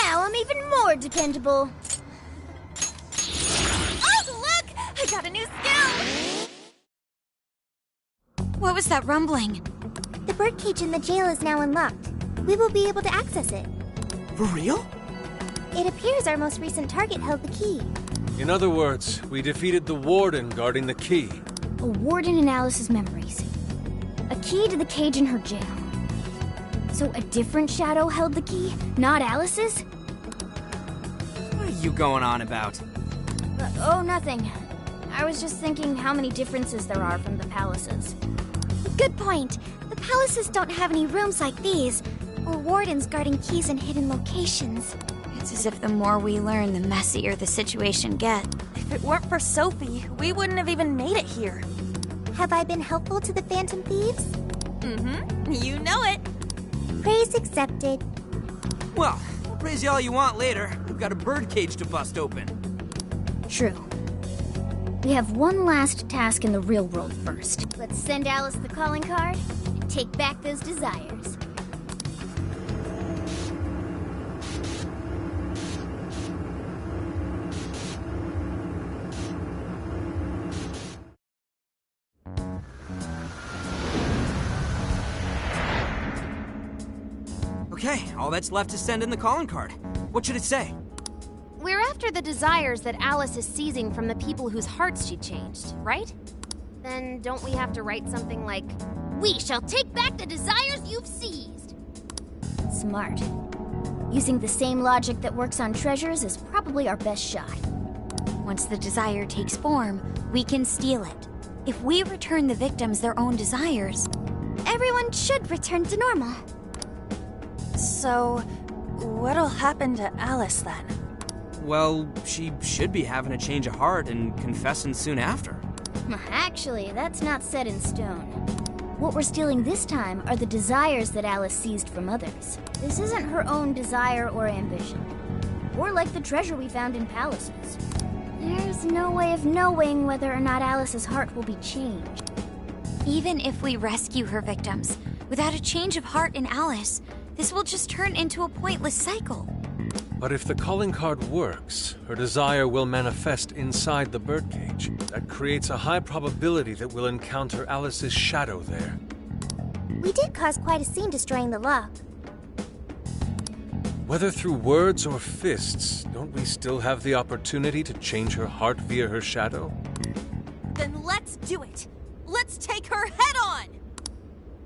Now I'm even more dependable. Oh, look! I got a new skill! What was that rumbling? The birdcage in the jail is now unlocked. We will be able to access it. For real? It appears our most recent target held the key. In other words, we defeated the warden guarding the key. A warden in Alice's memories. A key to the cage in her jail. So a different shadow held the key, not Alice's? What are you going on about? Oh, nothing. I was just thinking how many differences there are from the palaces. Good point. The palaces don't have any rooms like these, or wardens guarding keys in hidden locations. It's as if the more we learn, the messier the situation gets. If it weren't for Sophie, we wouldn't have even made it here. Have I been helpful to the Phantom Thieves? Mm-hmm. You know it. Praise accepted. Well, praise you all you want later. We've got a birdcage to bust open. True. We have one last task in the real world first. Let's send Alice the calling card and take back those desires. Okay, all that's left is send in the calling card. What should it say? We're after the desires that Alice is seizing from the people whose hearts she changed, right? Then don't we have to write something like, We shall take back the desires you've seized. smart. Using the same logic that works on treasures is probably our best shot. Once the desire takes form, we can steal it. If we return the victims their own desires, everyone should return to normal. So, what'll happen to Alice then? Well, she should be having a change of heart and confessing soon after. Actually, that's not set in stone. What we're stealing this time are the desires that Alice seized from others. This isn't her own desire or ambition. Or like the treasure we found in palaces. There's no way of knowing whether or not Alice's heart will be changed. even if we rescue her victims, without a change of heart in Alice, this will just turn into a pointless cycle. But if the calling card works, her desire will manifest inside the birdcage. That creates a high probability that we'll encounter Alice's shadow there. We did cause quite a scene destroying the lock. Whether through words or fists, don't we still have the opportunity to change her heart via her shadow? Then let's do it! Let's take her head on!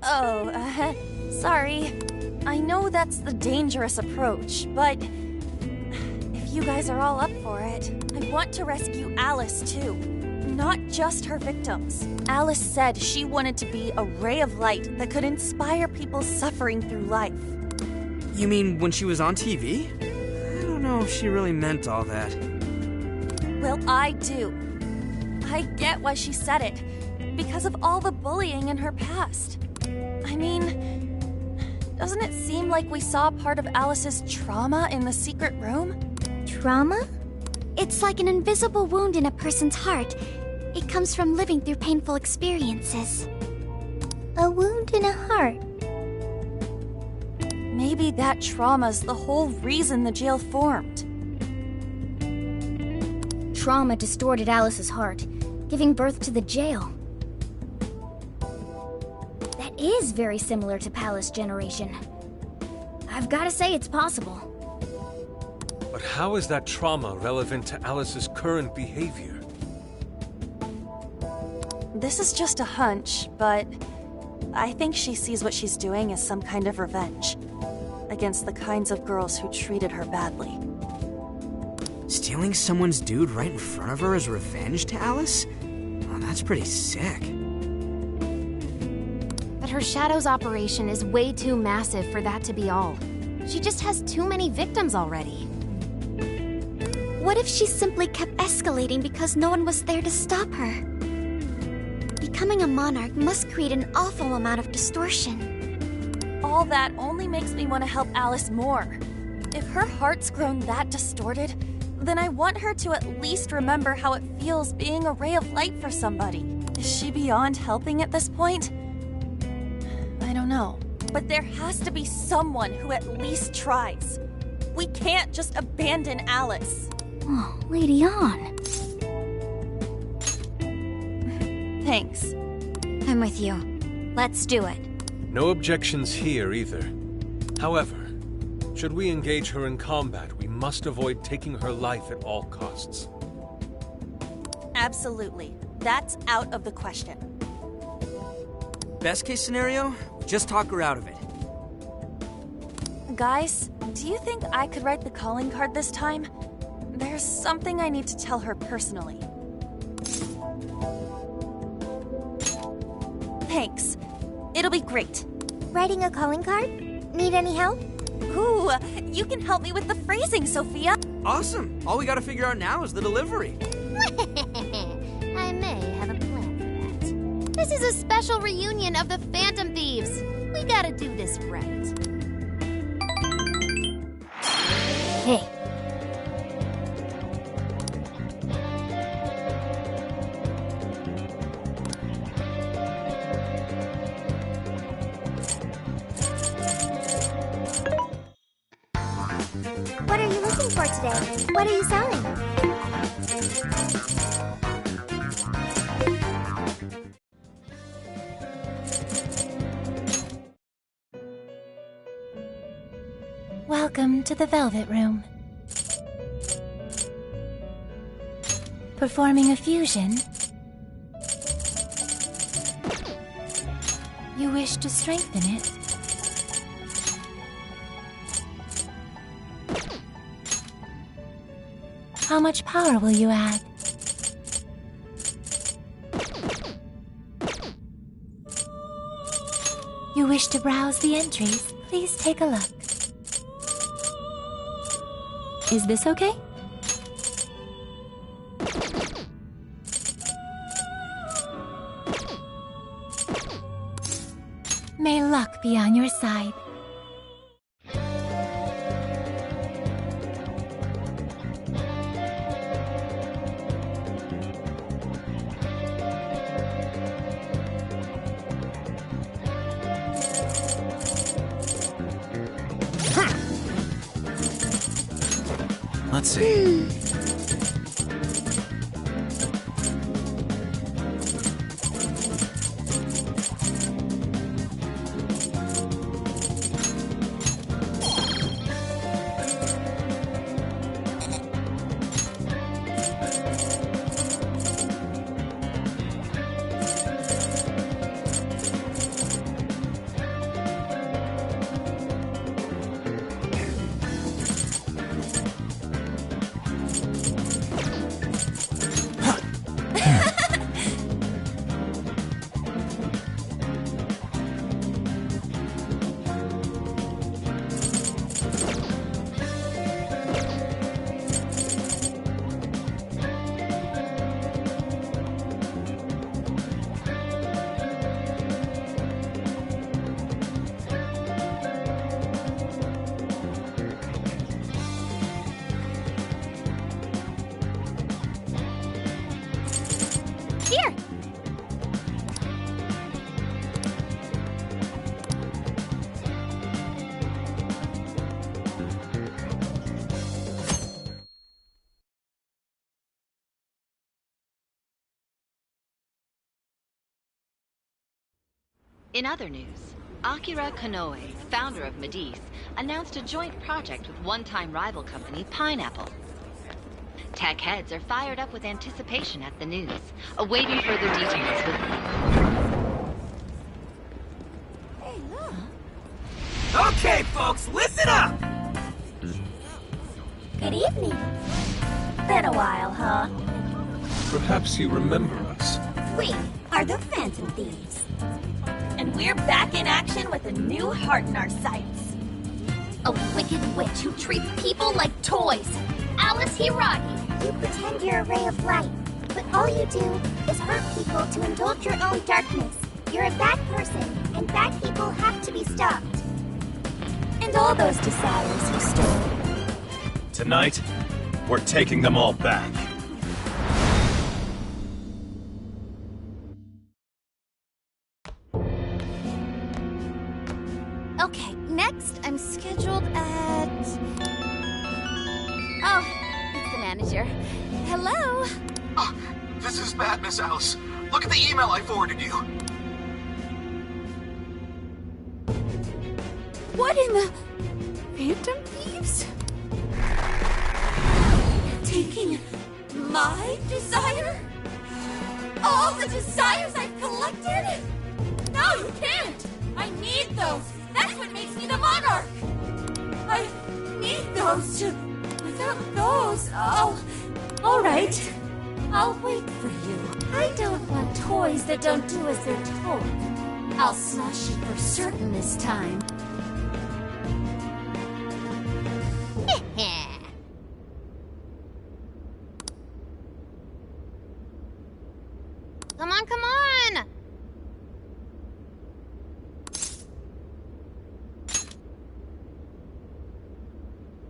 Oh, sorry. I know that's the dangerous approach, but if you guys are all up for it, I want to rescue Alice too. Not just her victims. Alice said she wanted to be a ray of light that could inspire people suffering through life. You mean when she was on TV? I don't know if she really meant all that. Well, I do. I get why she said it. Because of all the bullying in her past. I mean, doesn't it seem like we saw part of Alice's trauma in the secret room? Trauma? It's like an invisible wound in a person's heart. It comes from living through painful experiences. A wound in a heart. Maybe that trauma's the whole reason the jail formed. Trauma distorted Alice's heart, giving birth to the jail. That is very similar to Palace Generation. I've got to say it's possible. But how is that trauma relevant to Alice's current behavior? This is just a hunch, but I think she sees what she's doing as some kind of revenge against the kinds of girls who treated her badly. Stealing someone's dude right in front of her as revenge to Alice? Oh, that's pretty sick. But her Shadow's operation is way too massive for that to be all. She just has too many victims already. What if she simply kept escalating because no one was there to stop her? Becoming a monarch must create an awful amount of distortion. All that only makes me want to help Alice more. If her heart's grown that distorted, then I want her to at least remember how it feels being a ray of light for somebody. Is she beyond helping at this point? I don't know. But there has to be someone who at least tries. We can't just abandon Alice. Oh, Lady Ann. Thanks. I'm with you. Let's do it. No objections here either. However, should we engage her in combat, we must avoid taking her life at all costs. Absolutely. That's out of the question. Best case scenario, just talk her out of it. Guys, do you think I could write the calling card this time? There's something I need to tell her personally. Thanks. It'll be great. Writing a calling card? Need any help? Ooh, you can help me with the phrasing, Sophia. Awesome. All we gotta figure out now is the delivery. I may have a plan for that. This is a special reunion of the Phantom Thieves. We gotta do this right. Hey. What are you looking for today? What are you selling? Welcome to the Velvet Room. Performing a fusion? You wish to strengthen it? How much power will you add? You wish to browse the entries? Please take a look. Is this okay? May luck be on your side. Let's see. Here! In other news, Akira Konoe, founder of Medice, announced a joint project with one-time rival company Pineapple. Tech heads are fired up with anticipation at the news, awaiting further details with Hey, look! Okay, folks, listen up! Good evening. Been a while, huh? Perhaps you remember us. We are the Phantom Thieves. And we're back in action with a new heart in our sights. A wicked witch who treats people like toys. Alice Hiiragi. You pretend you're a ray of light, but all you do is hurt people to indulge your own darkness. You're a bad person, and bad people have to be stopped. And all those desires you stole. Tonight, we're taking them all back. Okay, next I'm scheduled at... Oh, it's the manager. Hello? Oh, this is bad, Miss Alice. Look at the email I forwarded you. What in the... Phantom Thieves? Taking my desire? All the desires I've collected? No, you can't! I need those! That's what makes me the monarch! I need those to... Without those, all right. I'll wait for you. I don't want toys that don't do as they're told. I'll smash you for certain this time. Come on, come on!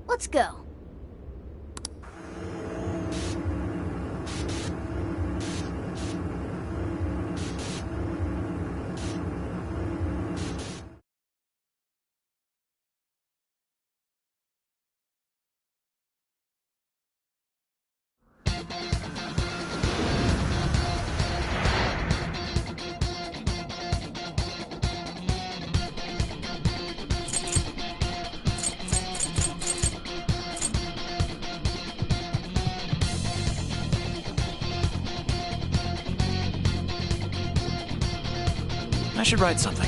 Let's go. I should write something.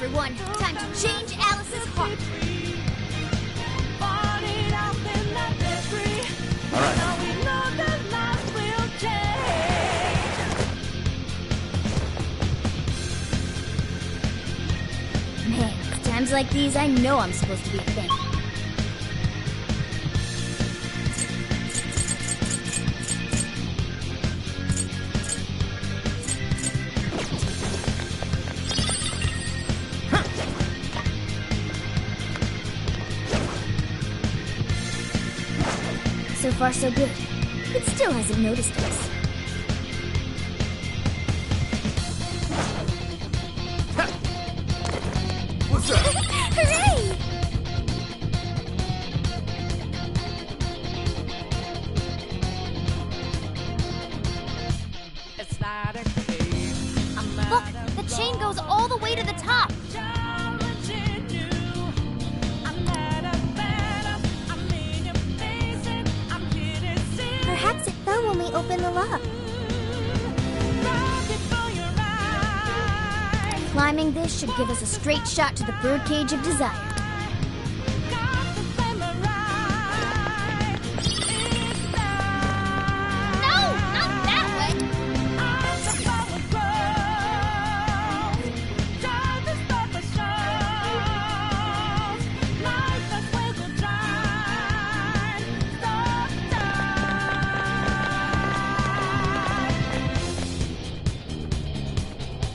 everyone. Time to change Alice's heart. All right. Man, times like these, I know I'm supposed to be thankful. So far, so good. It still hasn't noticed us. What's up? Hooray! Look, the chain goes all the way to the top. Perhaps it fell when we opened the lock. Climbing this should give us a straight shot to the birdcage of desire. No, not that way.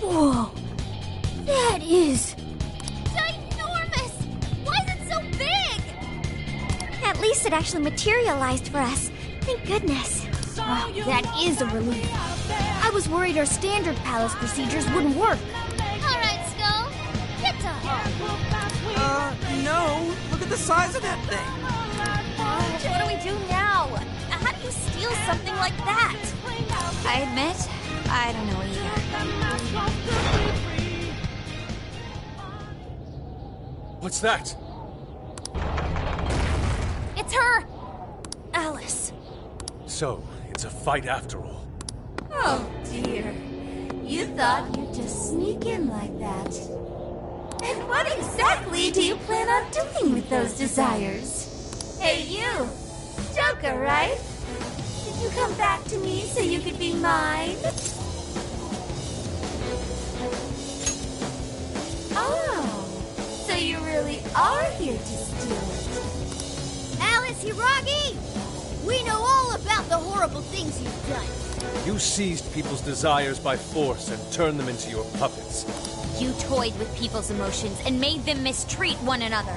Whoa! That is... Ginormous! Why is it so big? At least it actually materialized for us. Thank goodness. Oh, that is a relief. I was worried our standard palace procedures wouldn't work. All right, Skull. Get to her. No. Look at the size of that thing. What do we do now? How do you steal something like that? I admit, I don't know either. What's that? It's her! Alice. So, it's a fight after all. Oh dear. You thought you'd just sneak in like that. And what exactly do you plan on doing with those desires? Hey you! Joker, right? Did you come back to me so you could be mine? Oh, so you really are here to steal it. Alice Hiiragi! We know all about the horrible things you've done. You seized people's desires by force and turned them into your puppets. You toyed with people's emotions and made them mistreat one another.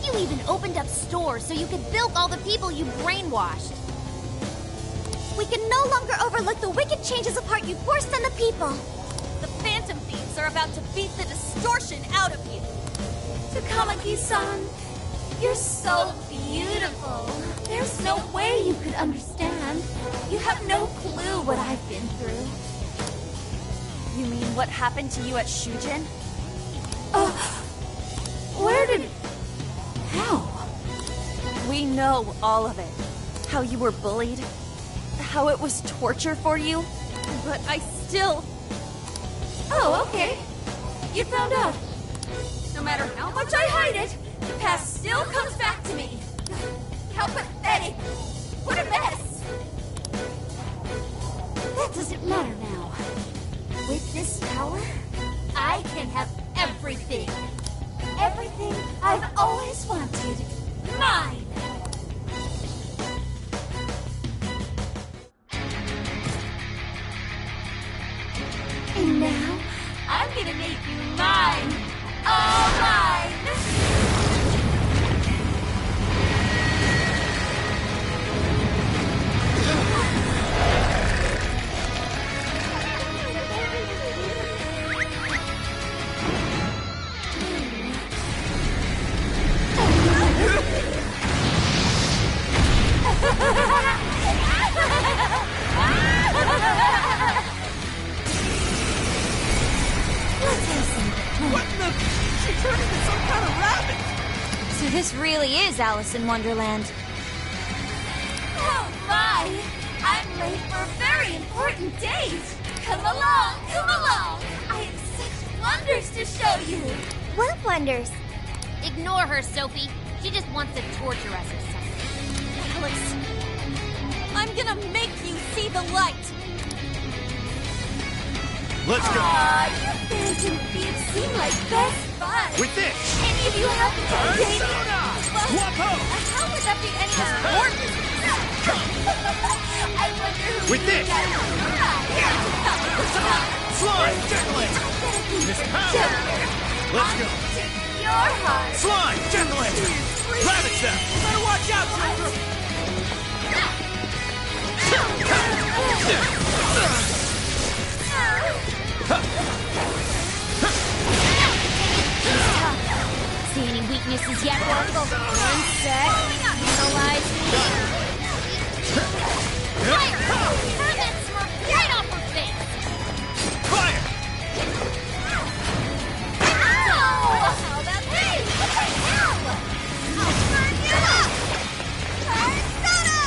You even opened up stores so you could bilk all the people you brainwashed. We can no longer overlook the wicked changes apart you forced on the people. The Phantom Thieves are about to beat the distortion out of you. Takamaki-san, you're so beautiful. There's no way you could understand. You have no clue what I've been through. You mean what happened to you at Shujin? Where did... How? We know all of it. How you were bullied. How it was torture for you. But I still... Oh, okay. You found out. No matter how much I hide it, the past still comes back to me. How pathetic. What a mess. That doesn't matter now. With this power, I can have everything. Everything I've always wanted. Mine! And now, I'm gonna make you mine! All mine! What the? She turned into some kind of rabbit! So this really is Alice in Wonderland. Oh my! I'm late for a very important date! Come along, come along! I have such wonders to to show you. What wonders? Ignore her, Sophie. She just wants to torture us or something. Alice, I'm gonna make you see the light. Let's go. You fans and thieves seem like best fun. With this. Any of you have to take Wapo! How would that be any of your business? I wonder who With this. Slime! Jack-o'-lantern! Miss Power! Let's go! your heart. Slime! Jack-o'-lantern! Rabbit Step! Better watch out, Trevor! See any weaknesses yet, Oracle? One sec. Analyze me. Fire! Turn that smirk right off her face! Fire! How about hey? What the hell? I'll burn you up! Persona!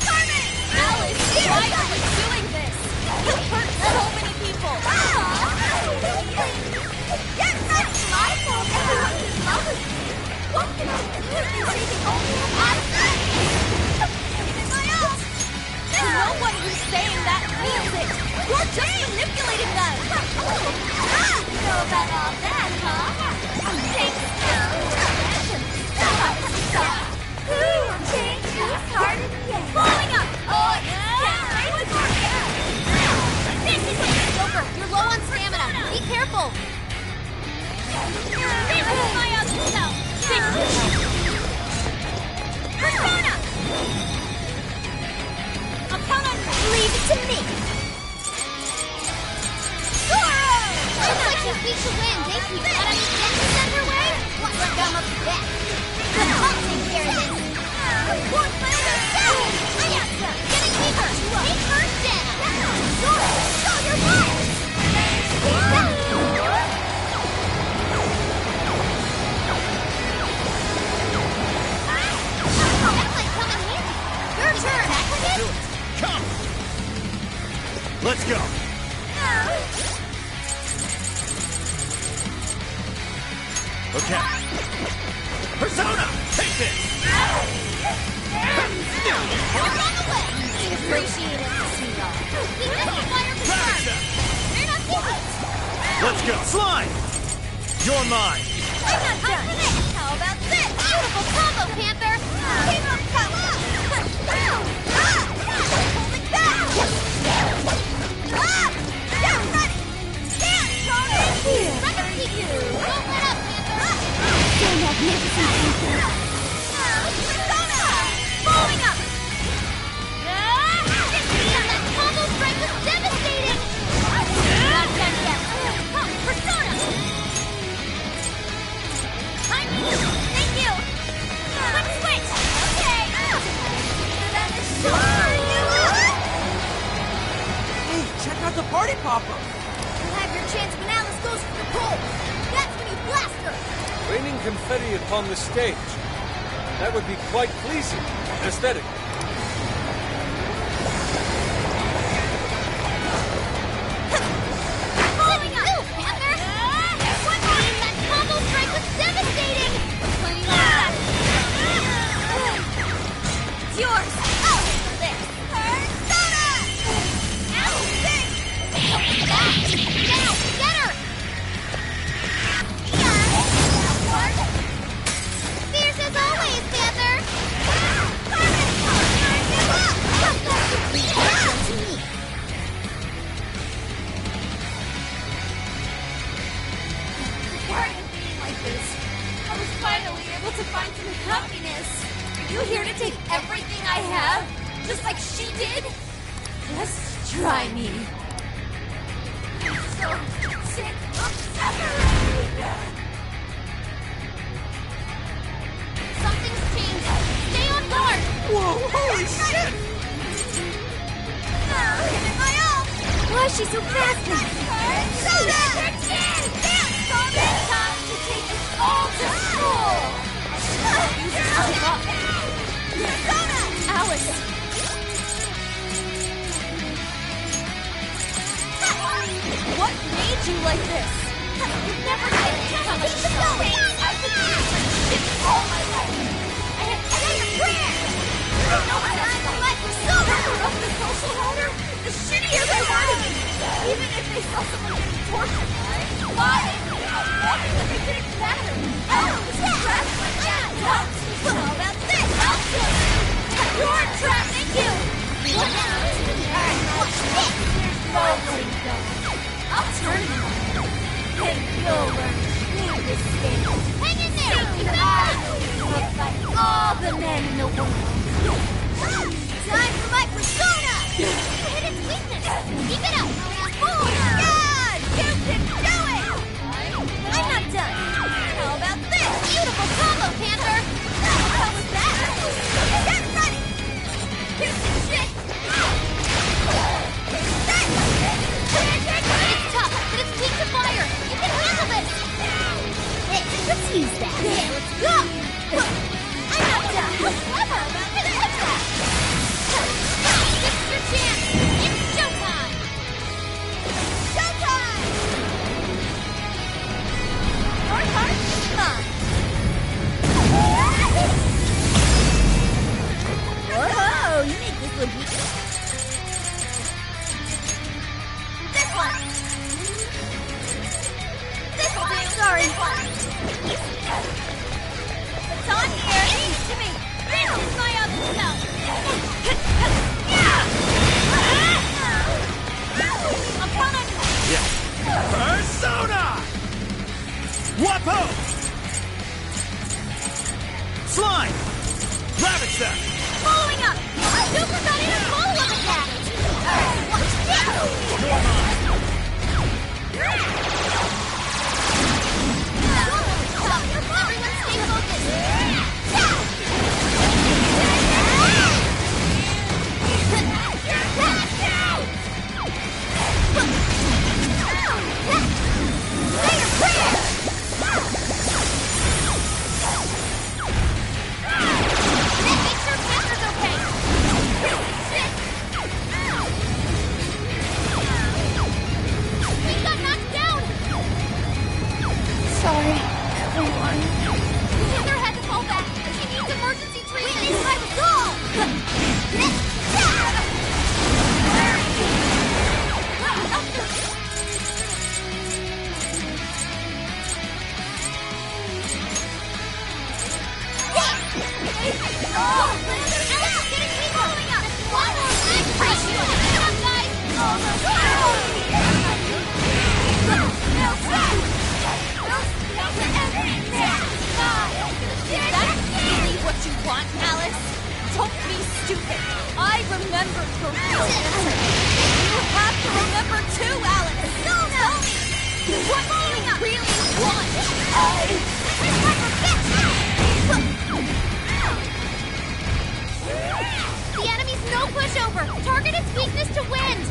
Carmen! Alice, why are you doing this? You hurt so many people. Yes, that's my fault. Everyone's in love with me. What can I do? You say the only option. No one who's saying that means it. You're just manipulating them. Know about all that, huh? Thanks, Who changed whose heart again? Blowing up. Oh, yeah. This is it! Joker, you're low on stamina. Be careful! This is my other self! Persona! I'm count on you. Leave it to me. Looks like she's beat to win. Thank you. Got any dentist underway? What's the gum of that? I'll take care of this. One minute. Ayasa, getting weaker. Take first down. Show your balls. That might come in handy. Your turn, Advocate. Come! Let's go! Okay. Persona! Take this! Run away! Appreciate it, Seagull. Keep this fire concerned. They're not secrets. Let's go! Slime! You're mine! I'm not done. How about this? Beautiful combo, Panther. Keep them coming. Holding back. Get ready. Stand, Tony. Ready to you. Don't let up, Panther. So magnificent, Panther. Persona. Blowing up. That combo strike was devastating. Not done yet. Come, Persona. Thank you. Let's switch. Okay. That is so Hey, check out the party popper! You'll have your chance when Alice goes for the pole. That's when you blast her. Raining confetti upon the stage. That would be quite pleasing, aesthetic. Blowing up, Panther. One more. That combo strike was devastating. It's yours. I'll handle this. Persona. Alice, now, get her. Fierce as always, Panther. Why are you being like this? I was finally able to find some happiness. Are you here to take everything I have? Just like she did? Just try me. I'm so sick of separating. Something's changed. Stay on guard. Whoa, holy shit! Hit my own. Why is she so fast now? Time to take this all to school. Use it to give up. Alice. What What made you like this? You've never been so much going. I've been doing shit all my life. I have your prayer. You don't know what I'm like. So of the social order, the shittier they want to be. Even if they saw someone getting tortured. Why? Nothing that they didn't matter. Oh, trash like that. What about this? You're trapped, thank you. What now? Watch this. I'll turn you on. And you'll learn through this game. Hang in there! I will fight all the men in the world. Time for my persona! You hit its weakness! Keep it up! Forward! Yeah! You can do it! I'm not done. How about this? Beautiful combo, Panther! How was that? Get ready! Here's some shit! It's tough, but it's weak to fire! You can handle this! Hey, let's use that! Yeah, let's go! I'm not done! How clever! Look at that! This is your chance! It's showtime! Showtime! Your heart is mine! Whoa! You make this look easy! This one! This one! Sorry! It's on here! Leave it to me! This is my other self! I'm coming! Yeah. Persona! Wapo! Slime! Rabbit Sack! Following up! Super got in a follow-up attack! Watch this! Everyone stay focused! Make sure Panther's okay! We got knocked down! Sorry, everyone. Panther had to fall back. She needs emergency treatment. Wait, it's my goal! What you want, Alice? Don't be stupid. I remember for real. You have to remember too, Alice. No! What do you really want? This is my revenge! The enemy's no pushover. Target its weakness to wind.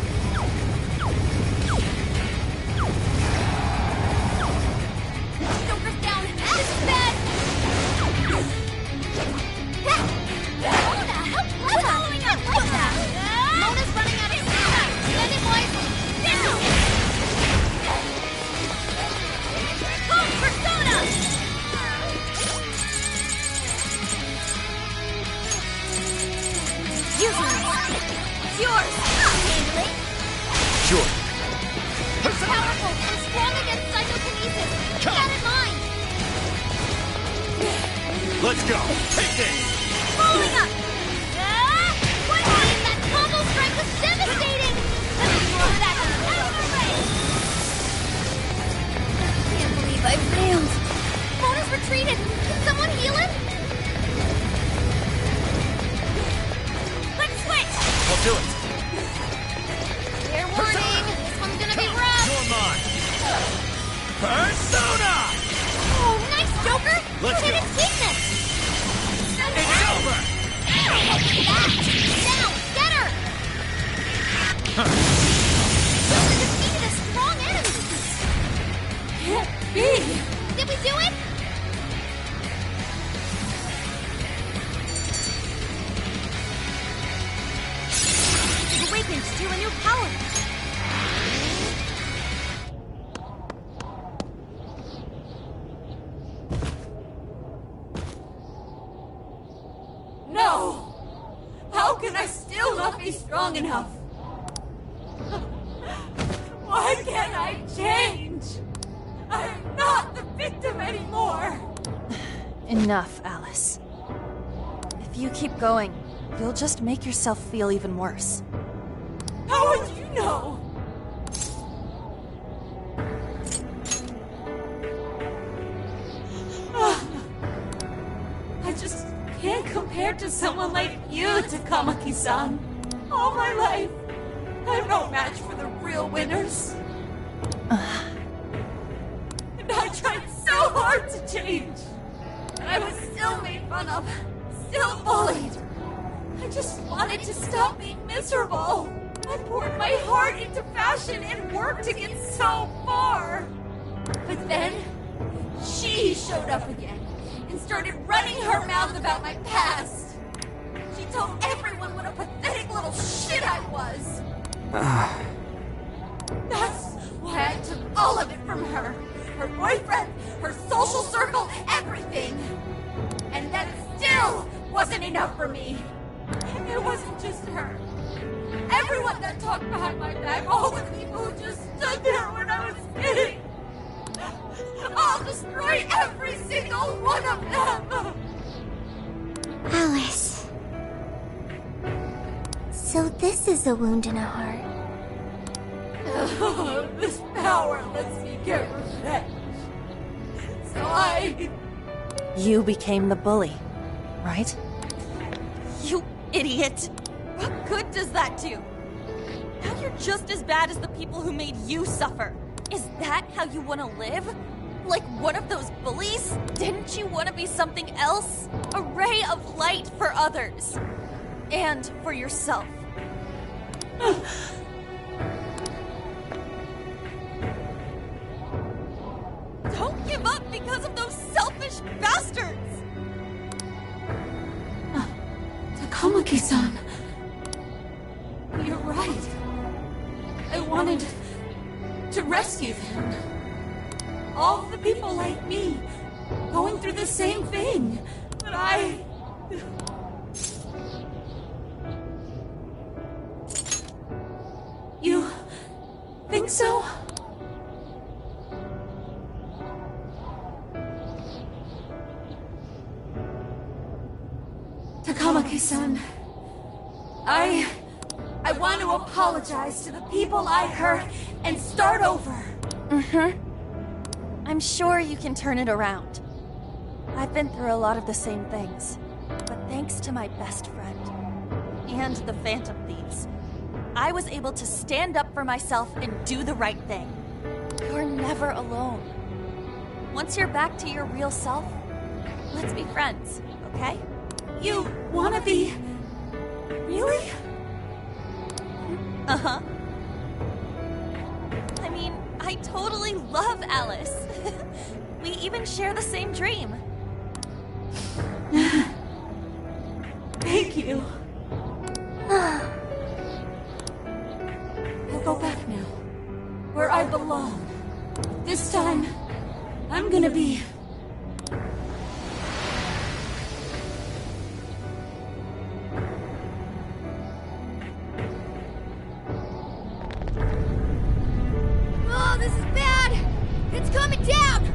Joker's down. This is bad. Mona, how clever! Following up! Mona's running out of time. Spend it wisely. Home Persona! Use it! It's yours! Handling? Sure. It's powerful and strong against psychokinesis. Keep that in mind. Let's go. Take this. Following up! What? That combo strike was devastating! Let's ignore that out of the way! Can't believe I failed. Mona's retreated. Can someone heal him? Let's switch! I'll do it. Fair warning. This one's gonna be rough. You're mine. Persona! Oh, nice, Joker! Let's You hit go. its weakness! It's over! Now, get her! We defeated a strong enemy! Can't be! Did we do it? It awakens to a new power! I change? I'm not the victim anymore! Enough, Alice. If you keep going, you'll just make yourself feel even worse. How would you know? I just can't compare to someone like you, Takamaki-san. All my life, I'm no match for the real winners. And I tried so hard to change. And I was still made fun of, still bullied. I just wanted to stop being miserable. I poured my heart into fashion and worked to get so far. But then, she showed up again and started running her mouth about my past. She told everyone what a pathetic little shit I was. That's why I took all of it from her. Her boyfriend, her social circle, everything. And that still wasn't enough for me. It wasn't just her. Everyone that talked behind my back, all the people who just stood there when I was kidding. I'll destroy every single one of them! Alice. So this is a wound in a heart. Oh, this power lets me get revenge. So You became the bully, right? You idiot! What good does that do? Now you're just as bad as the people who made you suffer. Is that how you want to live? Like one of those bullies? Didn't you want to be something else? A ray of light for others. And for yourself. Don't give up because of those selfish bastards! Takamaki-san. You're right. I wanted to rescue them. All the people like me, going through the same thing. But I... You think so? Takamaki-san, I want to apologize to the people I hurt and start over. I'm sure you can turn it around. I've been through a lot of the same things, but thanks to my best friend and the Phantom Thieves, I was able to stand up for myself and do the right thing. You're never alone. Once you're back to your real self, let's be friends, okay? You wanna be... Really? Uh-huh. I mean, I totally love Alice. We even share the same dream. Thank you. I'll go back now, where I belong. This time, I'm gonna be... Oh, this is bad! It's coming down!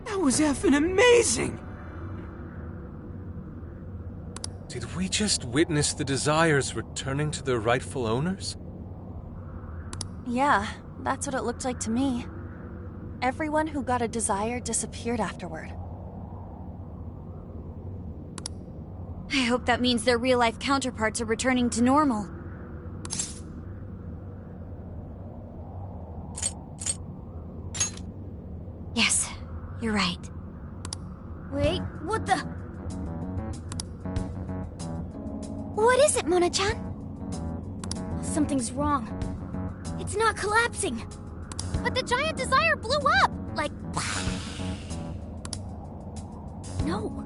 That was effing amazing! Did we just witness the desires returning to their rightful owners? Yeah, that's what it looked like to me. everyone who got a desire disappeared afterward. I hope that means their real-life counterparts are returning to normal. Yes, you're right. Wait, what the? What is it, Mona-chan? Something's wrong. It's not collapsing. But the giant desire blew up! Like... No.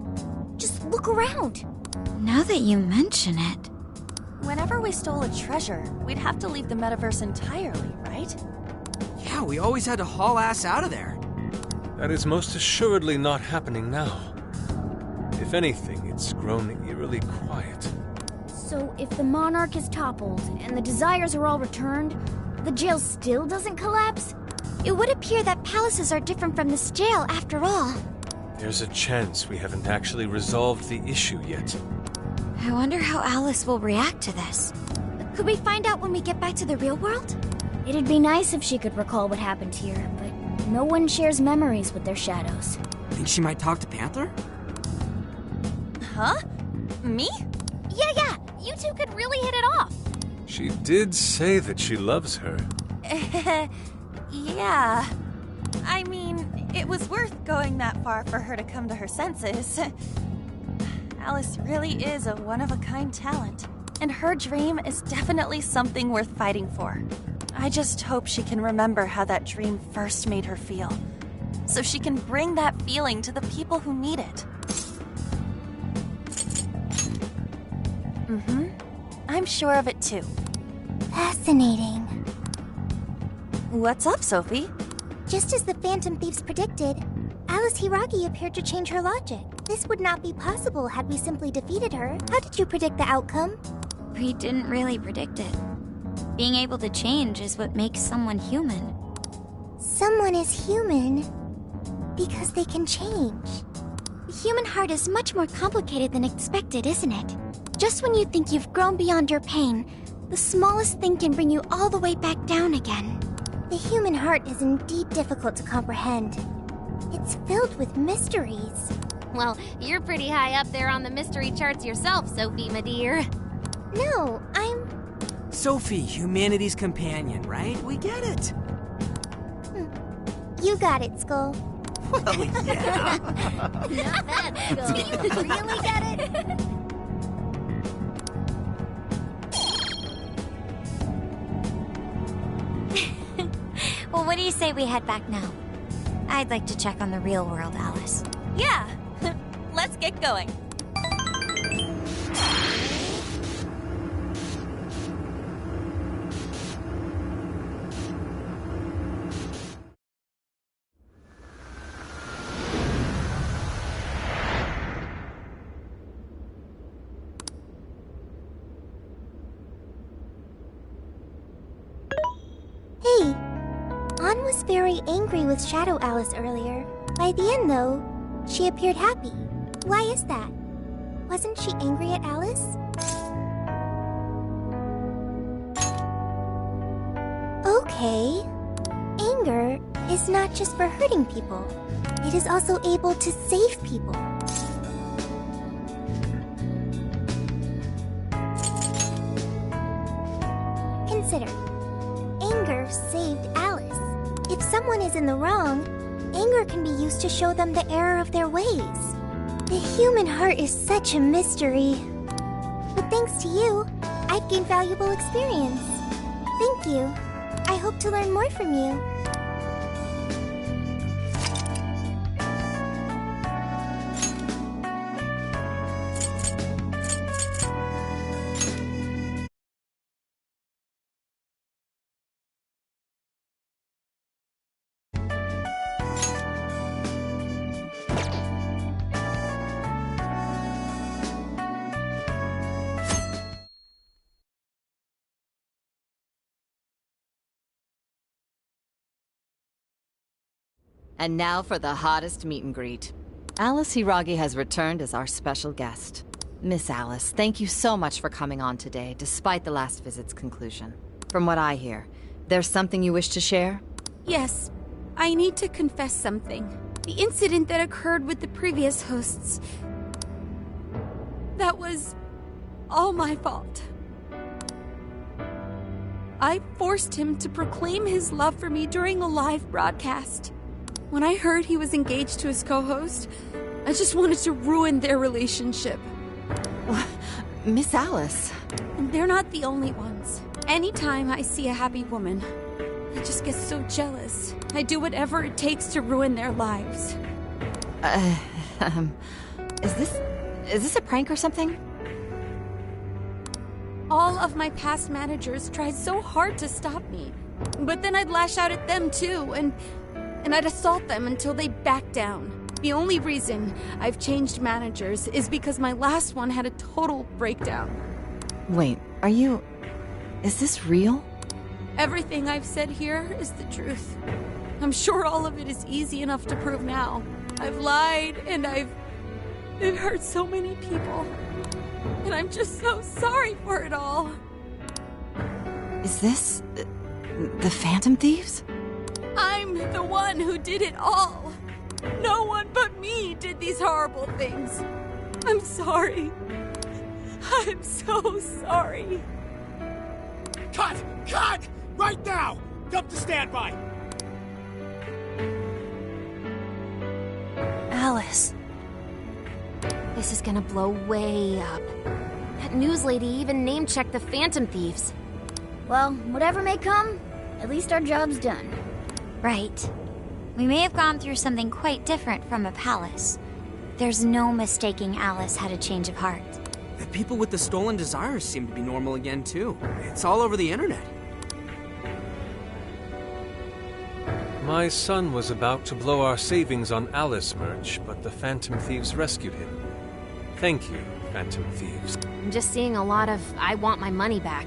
Just look around. Now that you mention it... Whenever we stole a treasure, we'd have to leave the metaverse entirely, right? Yeah, we always had to haul ass out of there. That is most assuredly not happening now. If anything, it's grown eerily quiet. So if the Monarch is toppled and the desires are all returned, the jail still doesn't collapse? It would appear that palaces are different from this jail after all. There's a chance we haven't actually resolved the issue yet. I wonder how Alice will react to this. Could we find out when we get back to the real world? It'd be nice if she could recall what happened here, but no one shares memories with their shadows. Think she might talk to Panther? Huh? Me? Yeah, you two could really hit it off. She did say that she loves her. Yeah. I mean, it was worth going that far for her to come to her senses. Alice really is a one-of-a-kind talent, and her dream is definitely something worth fighting for. I just hope she can remember how that dream first made her feel, so she can bring that feeling to the people who need it. I'm sure of it too. Fascinating. What's up, Sophie? Just as the Phantom Thieves predicted, Alice Hiiragi appeared to change her logic. This would not be possible had we simply defeated her. How did you predict the outcome? We didn't really predict it. Being able to change is what makes someone human. Someone is human because they can change. The human heart is much more complicated than expected, isn't it? Just when you think you've grown beyond your pain, the smallest thing can bring you all the way back down again. The human heart is indeed difficult to comprehend. It's filled with mysteries. Well, you're pretty high up there on the mystery charts yourself, Sophie, my dear. No, I'm... Sophie, humanity's companion, right? We get it. You got it, Skull. Well, yeah. Not bad, Skull. Do you really get it? Well, what do you say we head back now? I'd like to check on the real world, Alice. Yeah! Let's get going. Hey, Ann was very angry with Shadow Alice earlier. By the end, though, she appeared happy. Why is that? Wasn't she angry at Alice? Okay. Anger is not just for hurting people. It is also able to save people. Consider. Anger saved Alice. If someone is in the wrong, anger can be used to show them the error of their ways. The human heart is such a mystery. But thanks to you, I've gained valuable experience. Thank you. I hope to learn more from you. And now for the hottest meet and greet. Alice Hiiragi has returned as our special guest. Miss Alice, thank you so much for coming on today, despite the last visit's conclusion. From what I hear, there's something you wish to share? Yes. I need to confess something. The incident that occurred with the previous hosts. That was all my fault. I forced him to proclaim his love for me during a live broadcast. When I heard he was engaged to his co-host, I just wanted to ruin their relationship. Miss Alice. And they're not the only ones. Anytime I see a happy woman, I just get so jealous. I do whatever it takes to ruin their lives. Is this a prank or something? All of my past managers tried so hard to stop me. But then I'd lash out at them too, and I'd assault them until they backed down. The only reason I've changed managers is because my last one had a total breakdown. Wait, is this real? Everything I've said here is the truth. I'm sure all of it is easy enough to prove now. I've lied, and it hurt so many people. And I'm just so sorry for it all. Is this the Phantom Thieves? I'm the one who did it all. No one but me did these horrible things. I'm sorry. I'm so sorry. Cut! Cut! Right now! Dump to standby! Alice. This is gonna blow way up. That news lady even name-checked the Phantom Thieves. Well, whatever may come, at least our job's done. Right. We may have gone through something quite different from a palace. There's no mistaking Alice had a change of heart. The people with the stolen desires seem to be normal again, too. It's all over the internet. My son was about to blow our savings on Alice merch, but the Phantom Thieves rescued him. Thank you, Phantom Thieves. I'm just seeing a lot of I want my money back.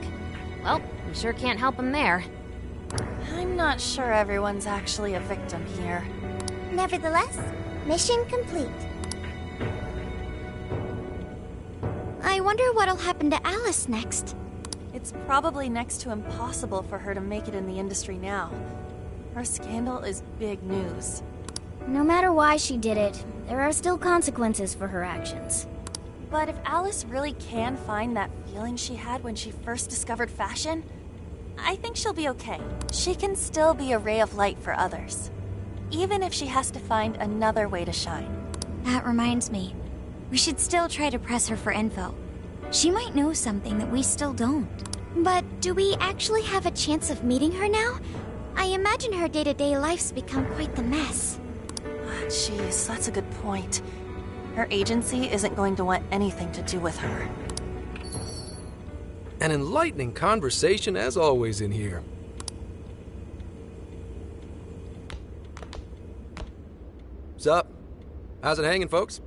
Well, we sure can't help him there. I'm not sure everyone's actually a victim here. Nevertheless, mission complete. I wonder what'll happen to Alice next. It's probably next to impossible for her to make it in the industry now. Her scandal is big news. No matter why she did it, there are still consequences for her actions. But if Alice really can find that feeling she had when she first discovered fashion, I think she'll be okay. She can still be a ray of light for others, even if she has to find another way to shine. That reminds me, we should still try to press her for info. She might know something that we still don't. But do we actually have a chance of meeting her now? I imagine her day-to-day life's become quite the mess. Jeez, that's a good point. Her agency isn't going to want anything to do with her. An enlightening conversation as always in here. Sup? How's it hanging, folks?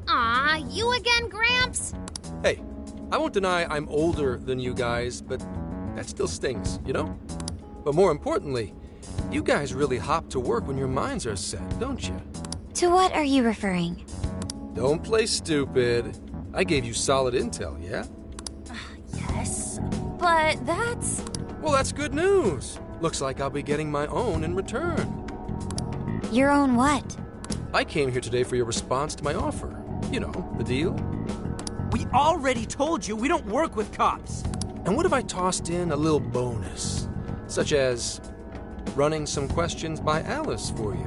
Aw, you again, Gramps? Hey, I won't deny I'm older than you guys, but that still stings, you know? But more importantly, you guys really hop to work when your minds are set, don't you? To what are you referring? Don't play stupid. I gave you solid intel, yeah? Yes, but that's... Well, that's good news. Looks like I'll be getting my own in return. Your own what? I came here today for your response to my offer. You know, the deal. We already told you we don't work with cops. And what if I tossed in a little bonus? Such as running some questions by Alice for you.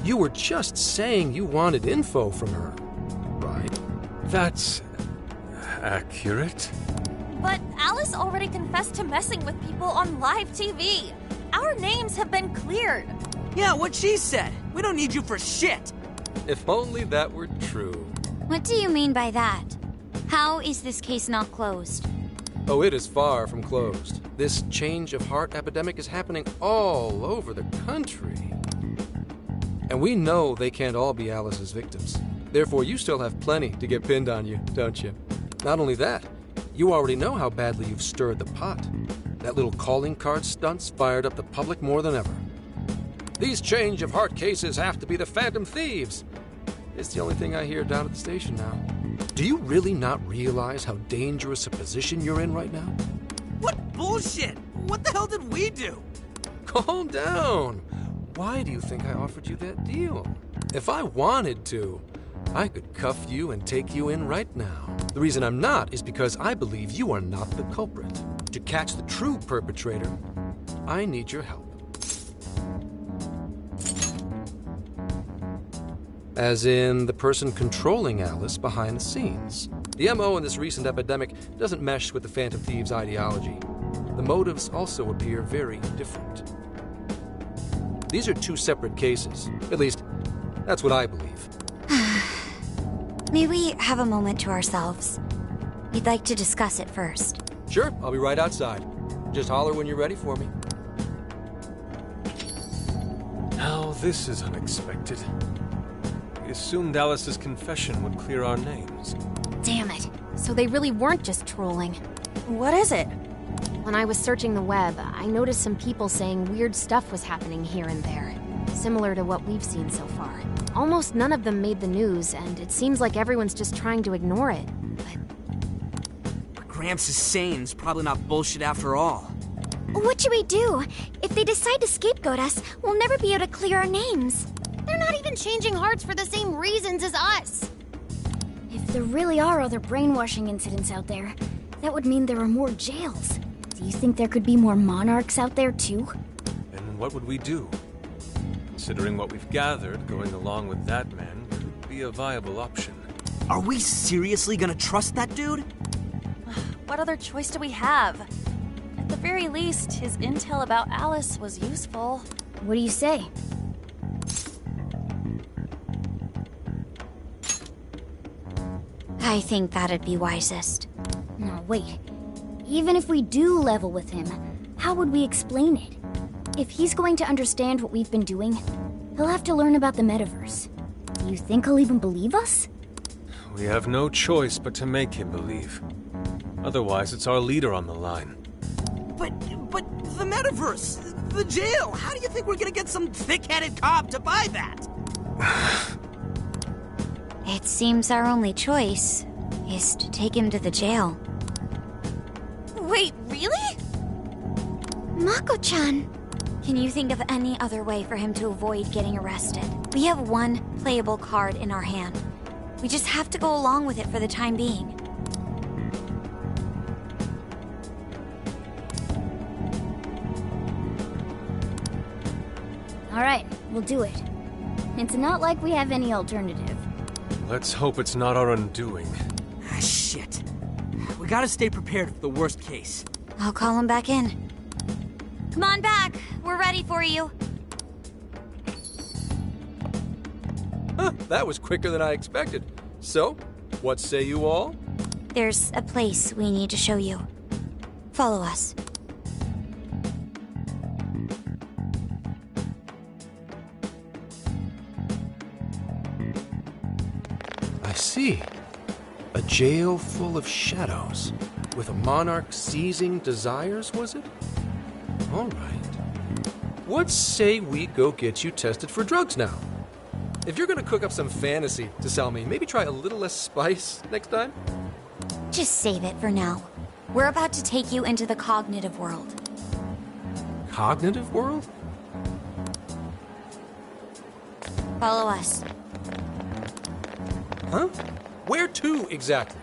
You were just saying you wanted info from her, right? That's accurate. But Alice already confessed to messing with people on live TV. Our names have been cleared. Yeah, what she said. We don't need you for shit. If only that were true. What do you mean by that? How is this case not closed? Oh, it is far from closed. This change of heart epidemic is happening all over the country. And we know they can't all be Alice's victims. Therefore, you still have plenty to get pinned on you, don't you? Not only that, you already know how badly you've stirred the pot. That little calling card stunt's fired up the public more than ever. These change of heart cases have to be the Phantom Thieves. It's the only thing I hear down at the station now. Do you really not realize how dangerous a position you're in right now? What bullshit! What the hell did we do? Calm down. Why do you think I offered you that deal? If I wanted to, I could cuff you and take you in right now. The reason I'm not is because I believe you are not the culprit. To catch the true perpetrator, I need your help. As in the person controlling Alice behind the scenes. The MO in this recent epidemic doesn't mesh with the Phantom Thieves' ideology. The motives also appear very different. These are two separate cases. At least, that's what I believe. May we have a moment to ourselves? We'd like to discuss it first. Sure, I'll be right outside. Just holler when you're ready for me. Now, this is unexpected. We assumed Alice's confession would clear our names. Damn it. So they really weren't just trolling. What is it? When I was searching the web, I noticed some people saying weird stuff was happening here and there, similar to what we've seen so far. Almost none of them made the news, and it seems like everyone's just trying to ignore it. What Gramps is saying is probably not bullshit after all. What should we do? If they decide to scapegoat us, we'll never be able to clear our names. They're not even changing hearts for the same reasons as us. If there really are other brainwashing incidents out there, that would mean there are more jails. Do you think there could be more monarchs out there too? And what would we do? Considering what we've gathered, going along with that man could be a viable option. Are we seriously gonna trust that dude? What other choice do we have? At the very least, his intel about Alice was useful. What do you say? I think that'd be wisest. No, wait. Even if we do level with him, how would we explain it? If he's going to understand what we've been doing, he'll have to learn about the metaverse. Do you think he'll even believe us? We have no choice but to make him believe. Otherwise, it's our leader on the line. But the metaverse, the jail, how do you think we're gonna get some thick-headed cop to buy that? It seems our only choice is to take him to the jail. Wait, really? Mako-chan. Can you think of any other way for him to avoid getting arrested? We have one playable card in our hand. We just have to go along with it for the time being. All right, we'll do it. It's not like we have any alternative. Let's hope it's not our undoing. Ah, shit. We gotta stay prepared for the worst case. I'll call him back in. Come on back. We're ready for you. Huh, that was quicker than I expected. So, what say you all? There's a place we need to show you. Follow us. I see. A jail full of shadows. With a monarch seizing desires, was it? All right. What say we go get you tested for drugs now? If you're gonna cook up some fantasy to sell me, maybe try a little less spice next time? Just save it for now. We're about to take you into the cognitive world. Cognitive world? Follow us. Huh? Where to, exactly?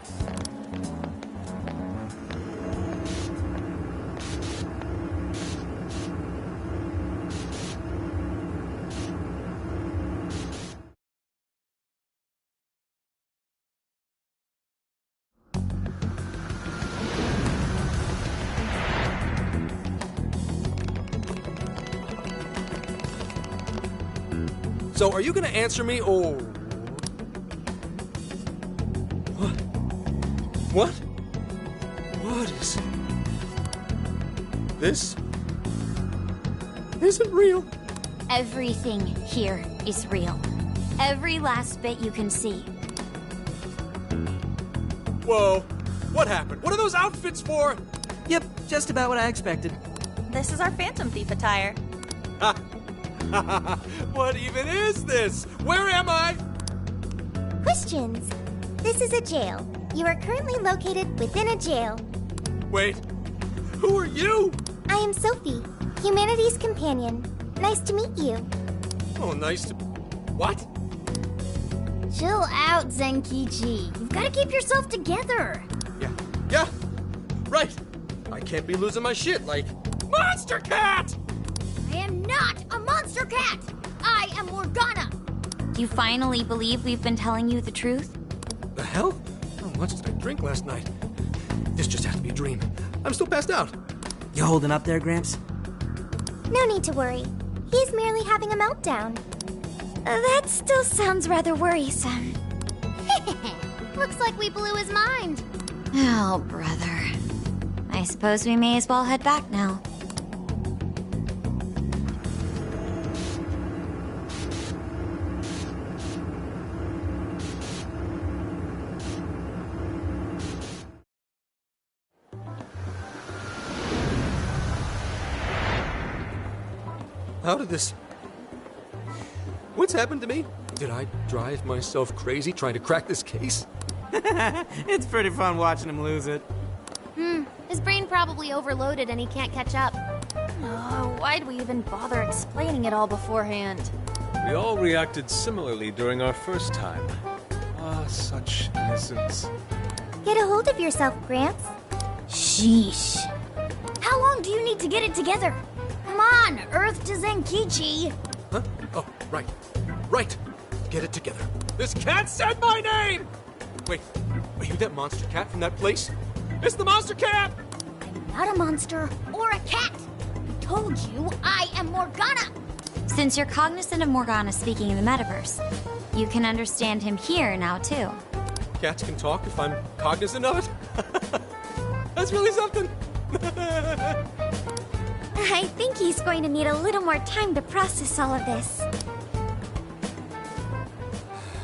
So, are you gonna answer me, or... What? What is... This... isn't real. Everything here is real. Every last bit you can see. Whoa. What happened? What are those outfits for? Yep, just about what I expected. This is our Phantom Thief attire. What even is this? Where am I? Questions. This is a jail. You are currently located within a jail. Wait, who are you? I am Sophie. Humanity's companion. Nice to meet you. Oh, nice to... What? Chill out, Zenkichi. You've got to keep yourself together. Yeah, right. I can't be losing my shit like... Monster Cat! I am not a monster cat! I am Morgana! You finally believe we've been telling you the truth? The hell? How much did I drink last night? This just has to be a dream. I'm still passed out. You holding up there, Gramps? No need to worry. He's merely having a meltdown. That still sounds rather worrisome. Looks like we blew his mind. Oh, brother. I suppose we may as well head back now. How did this... What's happened to me? Did I drive myself crazy trying to crack this case? It's pretty fun watching him lose it. His brain probably overloaded and he can't catch up. Oh, why'd we even bother explaining it all beforehand? We all reacted similarly during our first time. Ah, such innocence. Get a hold of yourself, Gramps. Sheesh. How long do you need to get it together? Come on, Earth to Zenkichi. Huh? Oh, right. Right. Get it together. This cat said my name! Wait, are you that monster cat from that place? It's the monster cat! I'm not a monster or a cat. I told you I am Morgana. Since you're cognizant of Morgana speaking in the metaverse, you can understand him here now, too. Cats can talk if I'm cognizant of it? That's really something. I think he's going to need a little more time to process all of this.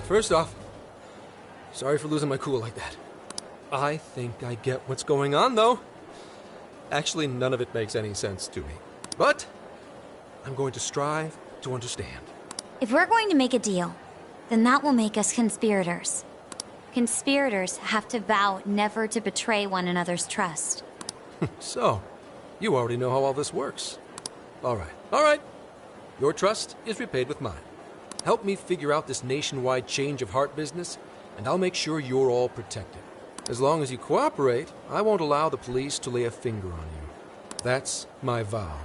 First off, sorry for losing my cool like that. I think I get what's going on, though. Actually, none of it makes any sense to me. But I'm going to strive to understand. If we're going to make a deal, then that will make us conspirators. Conspirators have to vow never to betray one another's trust. So, you already know how all this works. All right. Your trust is repaid with mine. Help me figure out this nationwide change of heart business, and I'll make sure you're all protected. As long as you cooperate, I won't allow the police to lay a finger on you. That's my vow.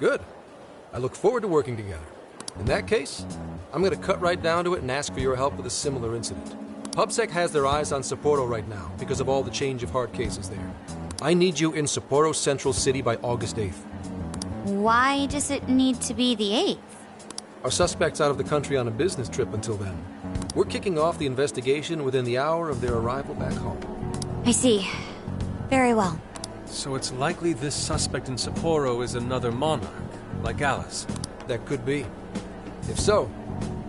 Good. I look forward to working together. In that case, I'm going to cut right down to it and ask for your help with a similar incident. PubSec has their eyes on Sapporo right now because of all the change of heart cases there. I need you in Sapporo Central City by August 8th. Why does it need to be the 8th? Our suspect's out of the country on a business trip until then. We're kicking off the investigation within the hour of their arrival back home. I see. Very well. So it's likely this suspect in Sapporo is another monarch, like Alice. That could be. If so,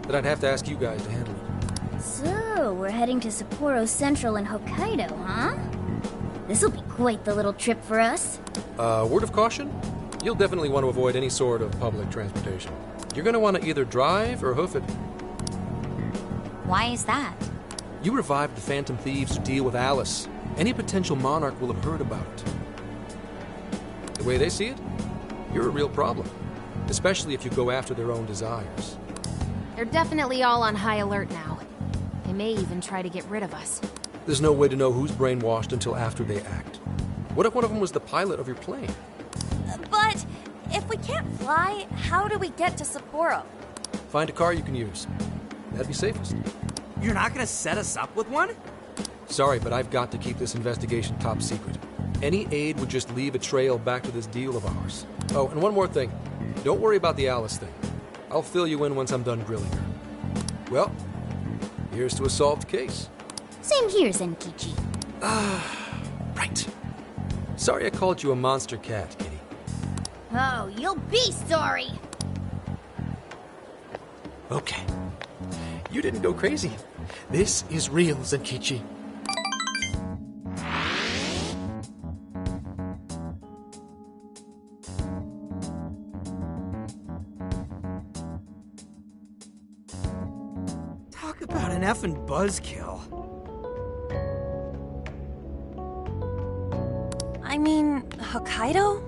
then I'd have to ask you guys to handle it. So, we're heading to Sapporo Central in Hokkaido, huh? This'll be quite the little trip for us. Word of caution? You'll definitely want to avoid any sort of public transportation. You're going to want to either drive or hoof it. Why is that? You revived the Phantom Thieves to deal with Alice. Any potential monarch will have heard about it. The way they see it, you're a real problem. Especially if you go after their own desires. They're definitely all on high alert now. They may even try to get rid of us. There's no way to know who's brainwashed until after they act. What if one of them was the pilot of your plane? But if we can't fly, how do we get to Sapporo? Find a car you can use. That'd be safest. You're not gonna set us up with one? Sorry, but I've got to keep this investigation top secret. Any aid would just leave a trail back to this deal of ours. Oh, and one more thing. Don't worry about the Alice thing. I'll fill you in once I'm done grilling her. Well, here's to a solved case. Same here, Zenkichi. Right. Sorry I called you a monster cat, Kitty. Oh, you'll be sorry! Okay. You didn't go crazy. This is real, Zenkichi. Talk about an effing buzzkill. Hokkaido?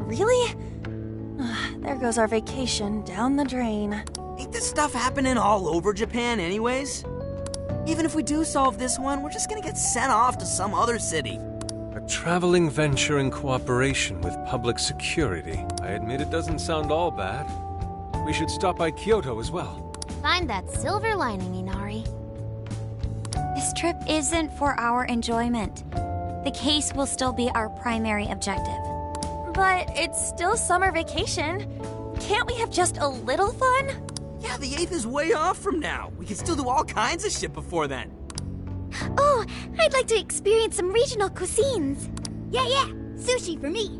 Really? There goes our vacation down the drain. Ain't this stuff happening all over Japan anyways? Even if we do solve this one, we're just gonna get sent off to some other city. A traveling venture in cooperation with public security. I admit it doesn't sound all bad. We should stop by Kyoto as well. Find that silver lining, Inari. This trip isn't for our enjoyment. The case will still be our primary objective. But it's still summer vacation. Can't we have just a little fun? Yeah, the 8th is way off from now. We can still do all kinds of shit before then. Oh, I'd like to experience some regional cuisines. Yeah, sushi for me.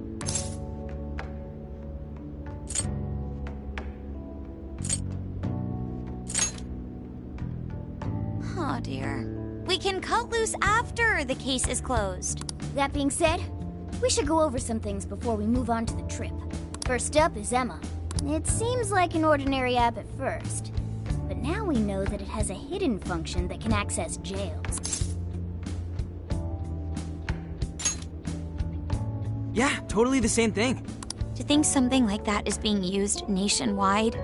Oh dear. We can cut loose after the case is closed. That being said, we should go over some things before we move on to the trip. First up is Emma. It seems like an ordinary app at first, but now we know that it has a hidden function that can access jails. Yeah, totally the same thing. To think something like that is being used nationwide,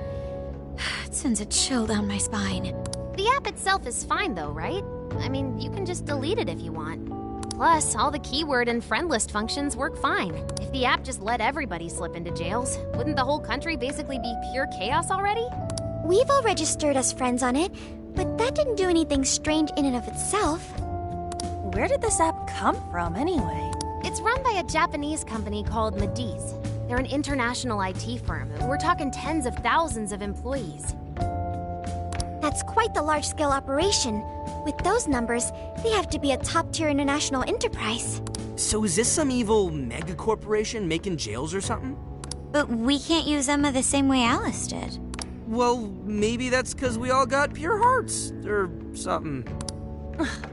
it sends a chill down my spine. The app itself is fine though, right? I mean, you can just delete it if you want. Plus, all the keyword and friend list functions work fine. If the app just let everybody slip into jails, wouldn't the whole country basically be pure chaos already? We've all registered as friends on it, but that didn't do anything strange in and of itself. Where did this app come from, anyway? It's run by a Japanese company called Medice. They're an international IT firm. We're talking tens of thousands of employees. That's quite the large-scale operation. With those numbers, they have to be a top-tier international enterprise. So is this some evil mega corporation making jails or something? But we can't use Emma the same way Alice did. Well, maybe that's because we all got pure hearts, or something.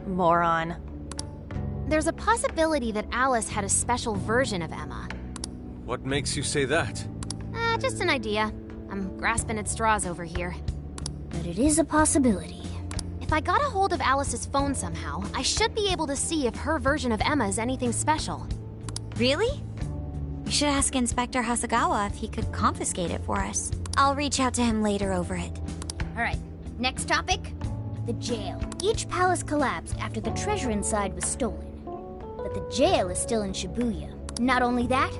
Moron. There's a possibility that Alice had a special version of Emma. What makes you say that? Just an idea. I'm grasping at straws over here. But it is a possibility. If I got a hold of Alice's phone somehow, I should be able to see if her version of Emma is anything special. Really? We should ask Inspector Hasagawa if he could confiscate it for us. I'll reach out to him later over it. Alright, next topic. The jail. Each palace collapsed after the treasure inside was stolen. But the jail is still in Shibuya. Not only that,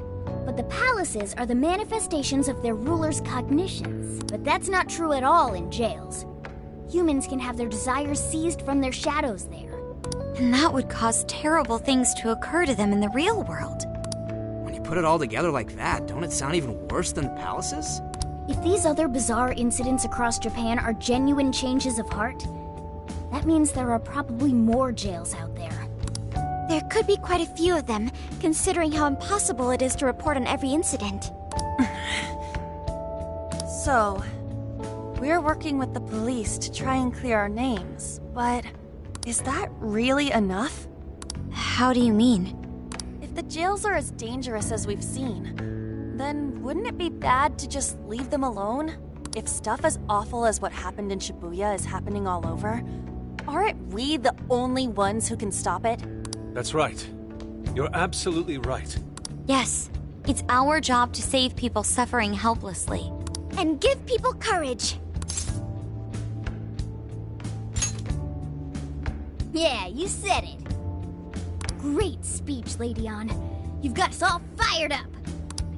but the palaces are the manifestations of their rulers' cognitions. But that's not true at all in jails. Humans can have their desires seized from their shadows there. And that would cause terrible things to occur to them in the real world. When you put it all together like that, don't it sound even worse than the palaces? If these other bizarre incidents across Japan are genuine changes of heart, that means there are probably more jails out there. There could be quite a few of them, considering how impossible it is to report on every incident. So, we're working with the police to try and clear our names, but is that really enough? How do you mean? If the jails are as dangerous as we've seen, then wouldn't it be bad to just leave them alone? If stuff as awful as what happened in Shibuya is happening all over, aren't we the only ones who can stop it? That's right. You're absolutely right. Yes, it's our job to save people suffering helplessly. And give people courage. Yeah, you said it. Great speech, Lady Ann. You've got us all fired up.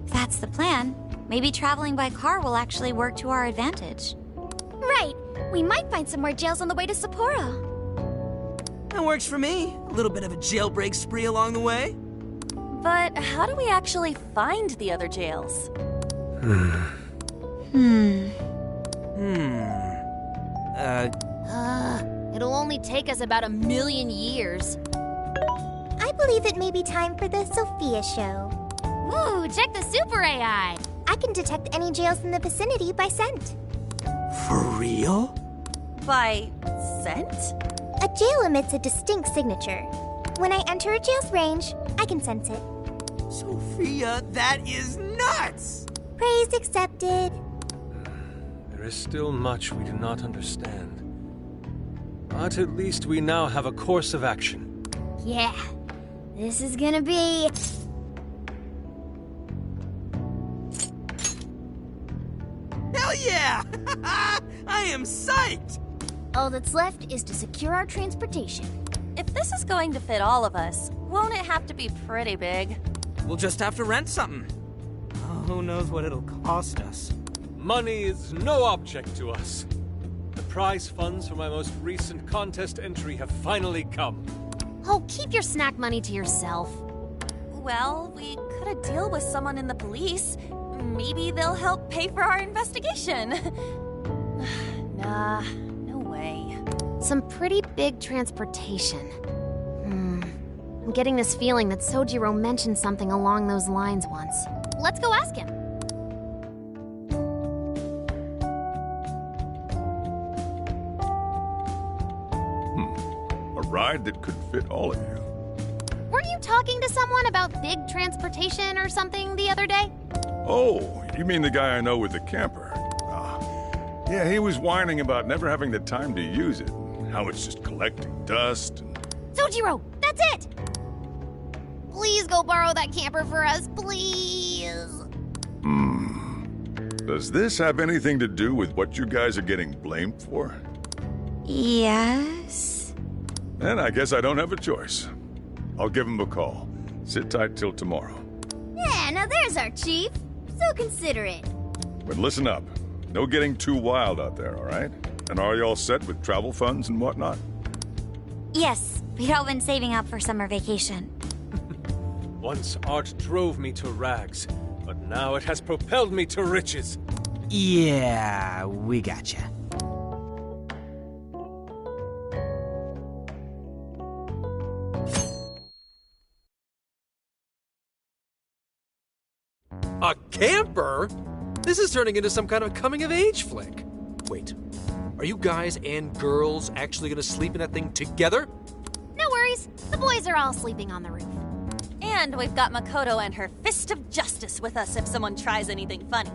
If that's the plan, maybe traveling by car will actually work to our advantage. Right. We might find some more jails on the way to Sapporo. That works for me. A little bit of a jailbreak spree along the way. But how do we actually find the other jails? It'll only take us about 1,000,000 years. I believe it may be time for the Sophia show. Ooh, check the super AI! I can detect any jails in the vicinity by scent. For real? By scent? A jail emits a distinct signature. When I enter a jail's range, I can sense it. Sophia, that is nuts! Praise accepted. There is still much we do not understand. But at least we now have a course of action. Yeah, this is gonna be... yeah! I am psyched! All that's left is to secure our transportation. If this is going to fit all of us, won't it have to be pretty big? We'll just have to rent something. Oh, who knows what it'll cost us. Money is no object to us. The prize funds for my most recent contest entry have finally come. Oh, keep your snack money to yourself. Well, we could deal with someone in the police. Maybe they'll help pay for our investigation. Nah, no way. Some pretty big transportation. I'm getting this feeling that Sojiro mentioned something along those lines once. Let's go ask him. A ride that could fit all of you. Weren't you talking to someone about big transportation or something the other day? Oh, you mean the guy I know with the camper? Yeah, he was whining about never having the time to use it. How it's just collecting dust and... Sojiro, that's it! Please go borrow that camper for us, please. Does this have anything to do with what you guys are getting blamed for? Yes. Then I guess I don't have a choice. I'll give him a call. Sit tight till tomorrow. Yeah, now there's our chief. So considerate. But listen up. No getting too wild out there, all right? And are you all set with travel funds and whatnot? Yes, we'd all been saving up for summer vacation. Once art drove me to rags, but now it has propelled me to riches. Yeah, we gotcha. A camper? This is turning into some kind of coming-of-age flick. Wait, are you guys and girls actually gonna sleep in that thing together? No worries. The boys are all sleeping on the roof. And we've got Makoto and her fist of justice with us if someone tries anything funny.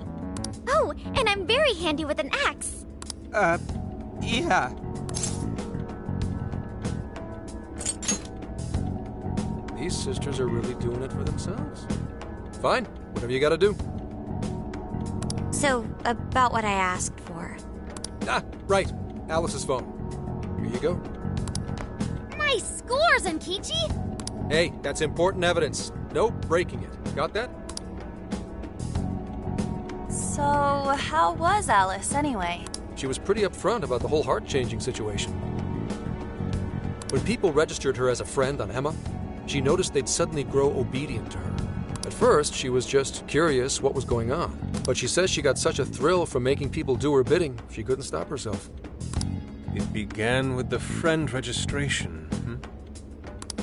Oh, and I'm very handy with an axe. Yeah. These sisters are really doing it for themselves. Fine, whatever you gotta do. So, about what I asked for. Ah, right. Alice's phone. Here you go. Nice scores, Ankichi! Hey, that's important evidence. No breaking it. Got that? So, how was Alice anyway? She was pretty upfront about the whole heart-changing situation. When people registered her as a friend on Emma, she noticed they'd suddenly grow obedient to her. At first, she was just curious what was going on, but she says she got such a thrill from making people do her bidding, she couldn't stop herself. It began with the friend registration.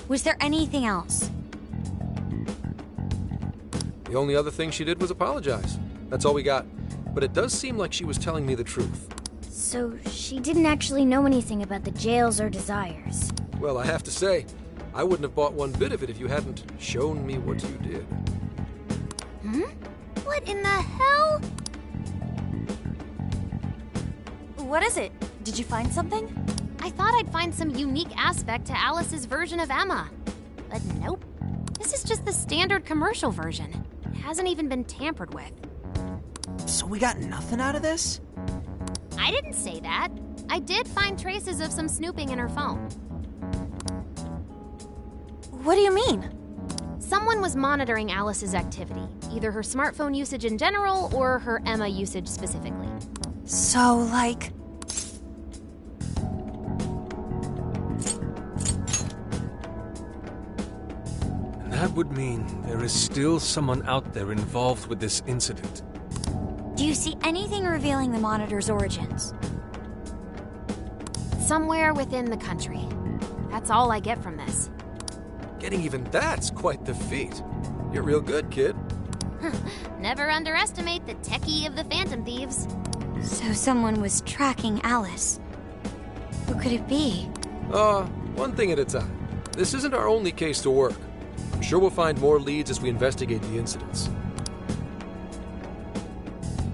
Was there anything else? The only other thing she did was apologize. That's all we got. But it does seem like she was telling me the truth. So she didn't actually know anything about the jails or desires. Well, I have to say, I wouldn't have bought one bit of it if you hadn't shown me what you did. What in the hell? What is it? Did you find something? I thought I'd find some unique aspect to Alice's version of Emma. But nope. This is just the standard commercial version. It hasn't even been tampered with. So we got nothing out of this? I didn't say that. I did find traces of some snooping in her phone. What do you mean? Someone was monitoring Alice's activity, either her smartphone usage in general or her Emma usage specifically. So, like... That would mean there is still someone out there involved with this incident. Do you see anything revealing the monitor's origins? Somewhere within the country. That's all I get from this. Getting even that's quite the feat. You're real good, kid. Never underestimate the techie of the Phantom Thieves. So someone was tracking Alice. Who could it be? One thing at a time. This isn't our only case to work. I'm sure we'll find more leads as we investigate the incidents.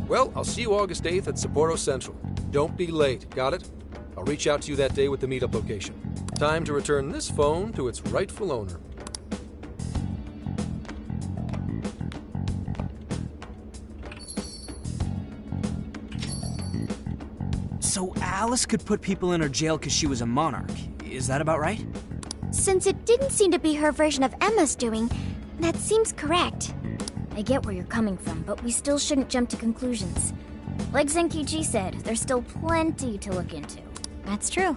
Well, I'll see you August 8th at Sapporo Central. Don't be late, got it? I'll reach out to you that day with the meetup location. Time to return this phone to its rightful owner. So Alice could put people in her jail because she was a monarch. Is that about right? Since it didn't seem to be her version of Emma's doing, that seems correct. I get where you're coming from, but we still shouldn't jump to conclusions. Like Zenkichi said, there's still plenty to look into. That's true.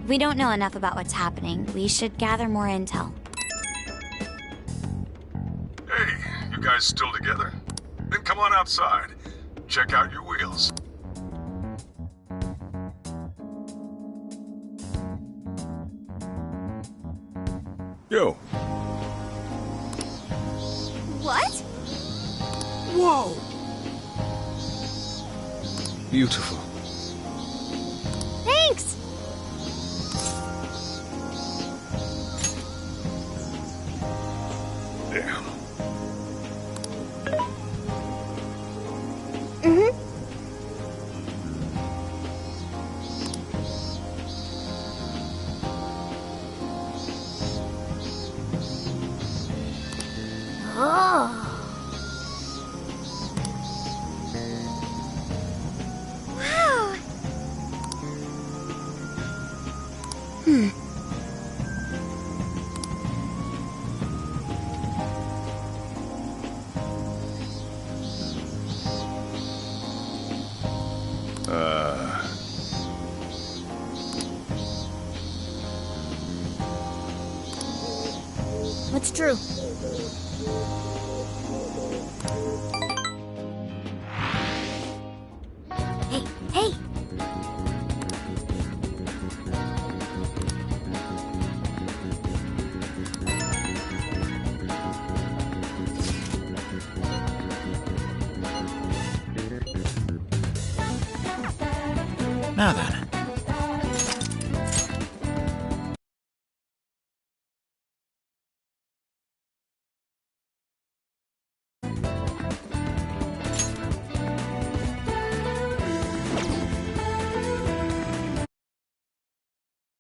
We don't know enough about what's happening. We should gather more intel. Hey, you guys still together? Then come on outside. Check out your wheels. Yo. What? Whoa! Beautiful. Thanks! Damn. Mm-hmm. Oh. Wow! What's true? Hey, hey! Now then,